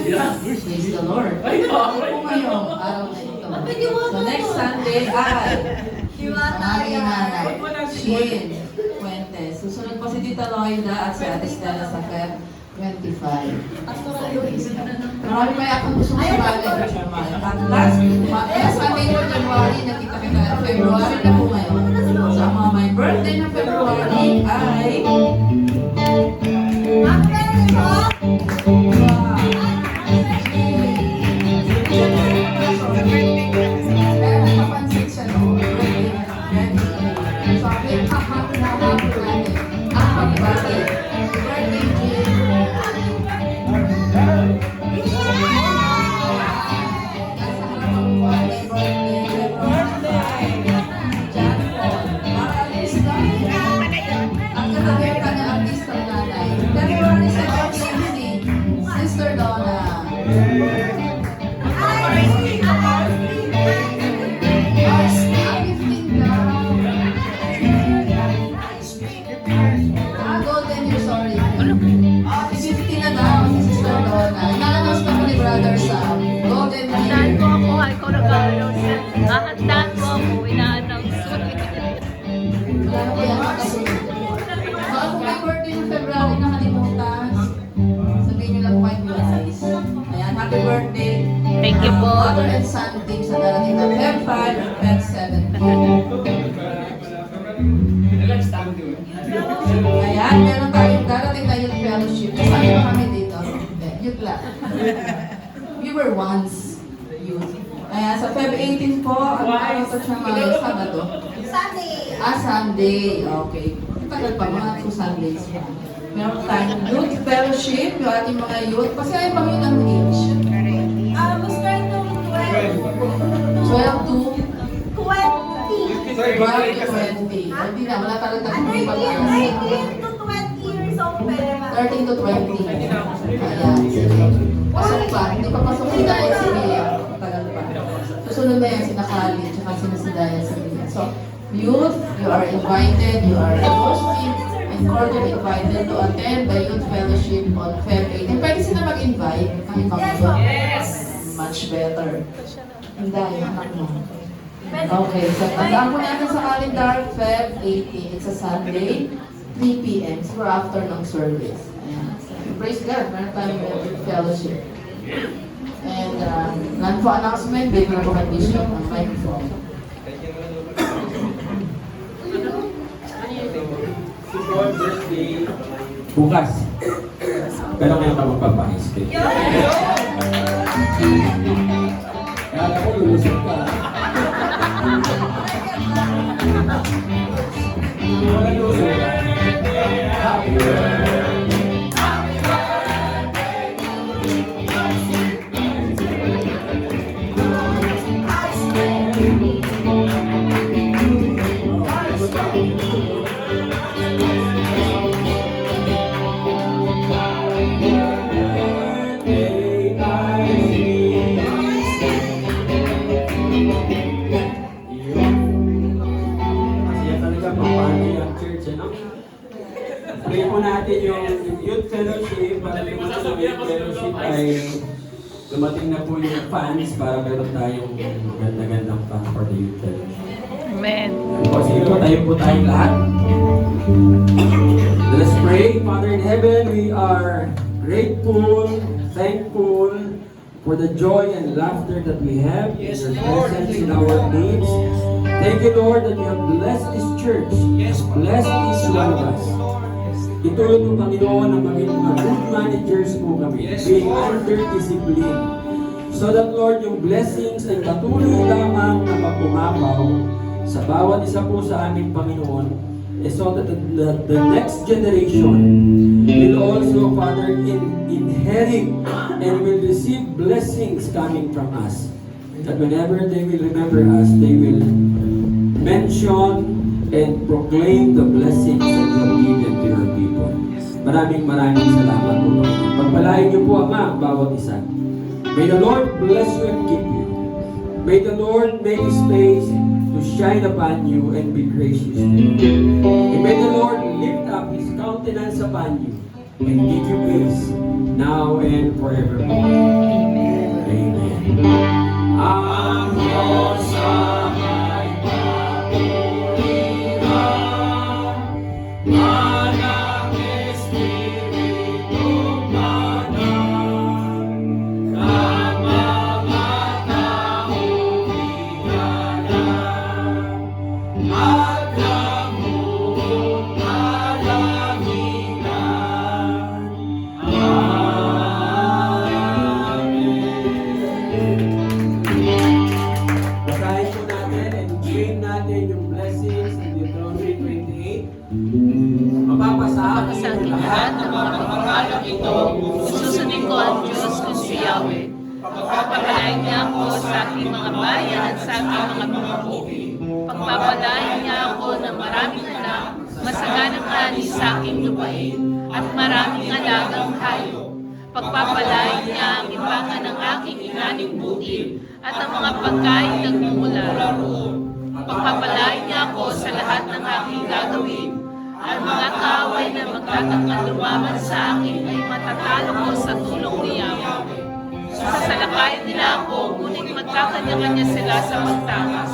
Praise the Lord. Ay, Ano po ngayong araw na ito? So next Sunday ay Mami Nanay, Shin, Fuentes. Susunod po si Tita Loida at si Ate Stella sa Feb 25. Marami pa akong gusto sumali sa Jamal. At last Sunday po January, nakita kita February na po ngayon. So ang mga may birthday na February ay... Meron papansin siya no? Birthday na. So, happy natin. Happy birthday. Birthday, Jim. Nasa harapan ko, happy birthday, February. John Paul. Mga artista. Ang katabi ka na artista nanay. February 17, si Sister Donna. Golden year, sorry. Si 50 na daw, si Sister Donna. Ina-announce pa ko ni Brother Sam. Golden Handaan year. ko ako, ikaw nag-announce. Handaan ko ako, ina-announce. Wala na ko yan makasunod. So, ako may birthday ng February nakalimutan. Sabihin nyo lang po kay Bless. Ayan, happy birthday. Thank you po. Mother and son team sa darating na Feb 5, Feb 7. Ayan, meron tayong darating na youth fellowship. Kasama ba kami dito? Youth lang. We were once youth. Ayan, sa Feb 18 po, ang araw ito siya mga Sabado. Sunday. Okay. Tagal pa, mga 2 Sundays pa. Meron tayong youth fellowship, yung ating mga youth. Kasi ay pang yun ang age. 12 to 20. Hindi na, wala talaga kami pag-asa. 13 to 20. Ayan, sige. Pasok pa, hindi pa pasok si Daya si Mia. Tagal pa. Susunod na yan si Nakali, tsaka si Daya si Mia. So, youth, you are invited, you are mostly and cordially invited to attend the youth fellowship on Feb 18. Pwede sila mag-invite, kami mag-invite. Yes! Much better. Hindi, anak mo. Okay, so tandaan po natin sa calendar, Feb 18. It's a Sunday, 3 p.m. So we're after ng service. Ayan. Praise God, meron tayong youth fellowship. And none po announcement, big recommendation ng microphone. Birthday bukas. Pero ngayon ka magpapahis kayo. Kaya ko lulusot ka. Wala lulusot ka. Happy birthday. Pray po natin yung youth fellowship. Pagdating mo sa youth fellowship ay dumating na po yung funds para meron tayong ganda-gandang fund for the youth fellowship. Amen. Po, sige po, tayo po tayong lahat. Let's pray. Father in heaven, we are grateful, thankful for the joy and laughter that we have in your presence in our needs. Thank you, Lord, that you have blessed this church, blessed each one of us. Itulong mo, Panginoon, na maging mga good managers po kami, being under discipline. So that, Lord, yung blessings ay patuloy lamang na magpumapaw sa bawat isa po sa aming Panginoon, so that the next generation will also, Father, inherit and will receive blessings coming from us. That whenever they will remember us, they will mention and proclaim the blessings that you have given to your people. Maraming salamat po. Pagpalain niyo po, Ama, ang bawat isa. May the Lord bless you and keep you. May the Lord make His face to shine upon you and be gracious to you. And may the Lord lift up His countenance upon you and give you peace now and forevermore. Amen. Amen. Ang Diyos ay papurihan, Anak, Espiritu, Banal, ka mga taong ihalang, at lamong kalangitan. Basahin po natin and claim natin yung blessings in Deuteronomy 28. Mapapasahan Sa ang ating lahat ng mga pagpapalak ito, susundin ko ang Diyos kung si Yahweh. Pagpapalain niya ako sa aking mga bayan at sa aking mga pamumuhi. Pagpapalain niya ako ng maraming anak, masaganang ani sa aking lupain, at maraming alagang hayop. Pagpapalain niya ang imbangan ng aking inaning bukid at ang mga pagkain nagmumula roon. Pagpapalain niya ako sa lahat ng aking gagawin. Ang mga kaaway na magtatangkad lumaban sa akin ay matatalo ko sa tulong ni Yahweh. Sasalakayin nila ako, ngunit magkakanya-kanya sila sa pagtakas.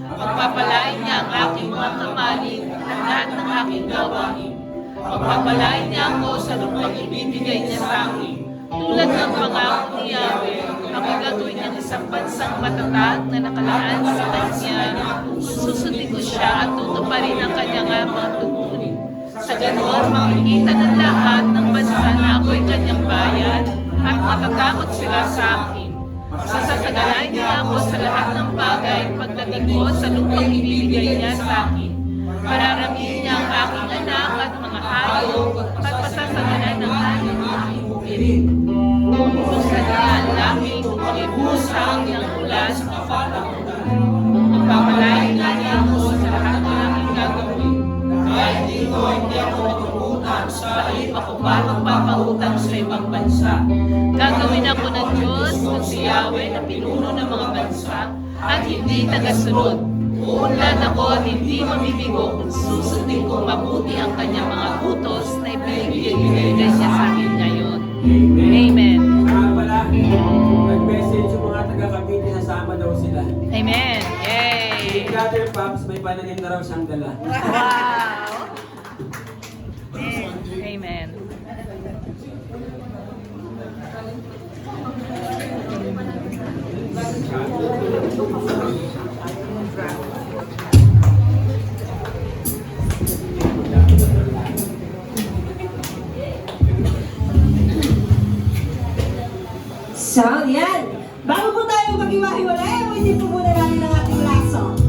Pagpapalain niya ang aking mga kamalig at lahat ng aking gawain. Pagpapalain niya ako sa lupang ibibigay niya sa akin. Tulad ng pangako ni Yahweh, ako gagawin niyang isang bansang matatag na nakalaan sa kanya kung susundin ko siya at tutuparin ang kanyang mga tungkulin. Sa ganon, makikita ng lahat ng bansa na ako'y kanyang bayan at matatakot sila sa akin. Sasaganayin niya ako sa lahat ng bagay pagdating ko sa lupang ibibigay niya sa akin. Pararamihin niya ang aking anak at mga hayop at pasasaganan ng aking bukirin. Bubuksan niya ang langit, ibusang ng ulan at pagkakulan. Pagpapalain niya ako sa lahat ng aking gagawin. Kahit dito hindi ako matututang sa halip ako pa magpapautang sa ibang bansa. Gagawin ako ng Diyos kung si Yahweh na pinuno ng mga bansa at hindi tagasunod. Uunlad ako at hindi mabibigo kung susundin kong mabuti ang kanyang mga utos na ibinigay niya sa akin ngayon. Amen. Kaya pala, nag-message yung mga taga-Cavite, nasama daw sila. Amen. Si Yay! Brother Pops, may pananim na raw siyang dala. Wow! Amen. So, yan. Bago po tayo mag-iwahiwalay, ulitin po muna natin ang ating last song. Sa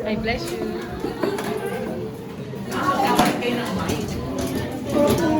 I bless you. Nakakawal kayo ng mic.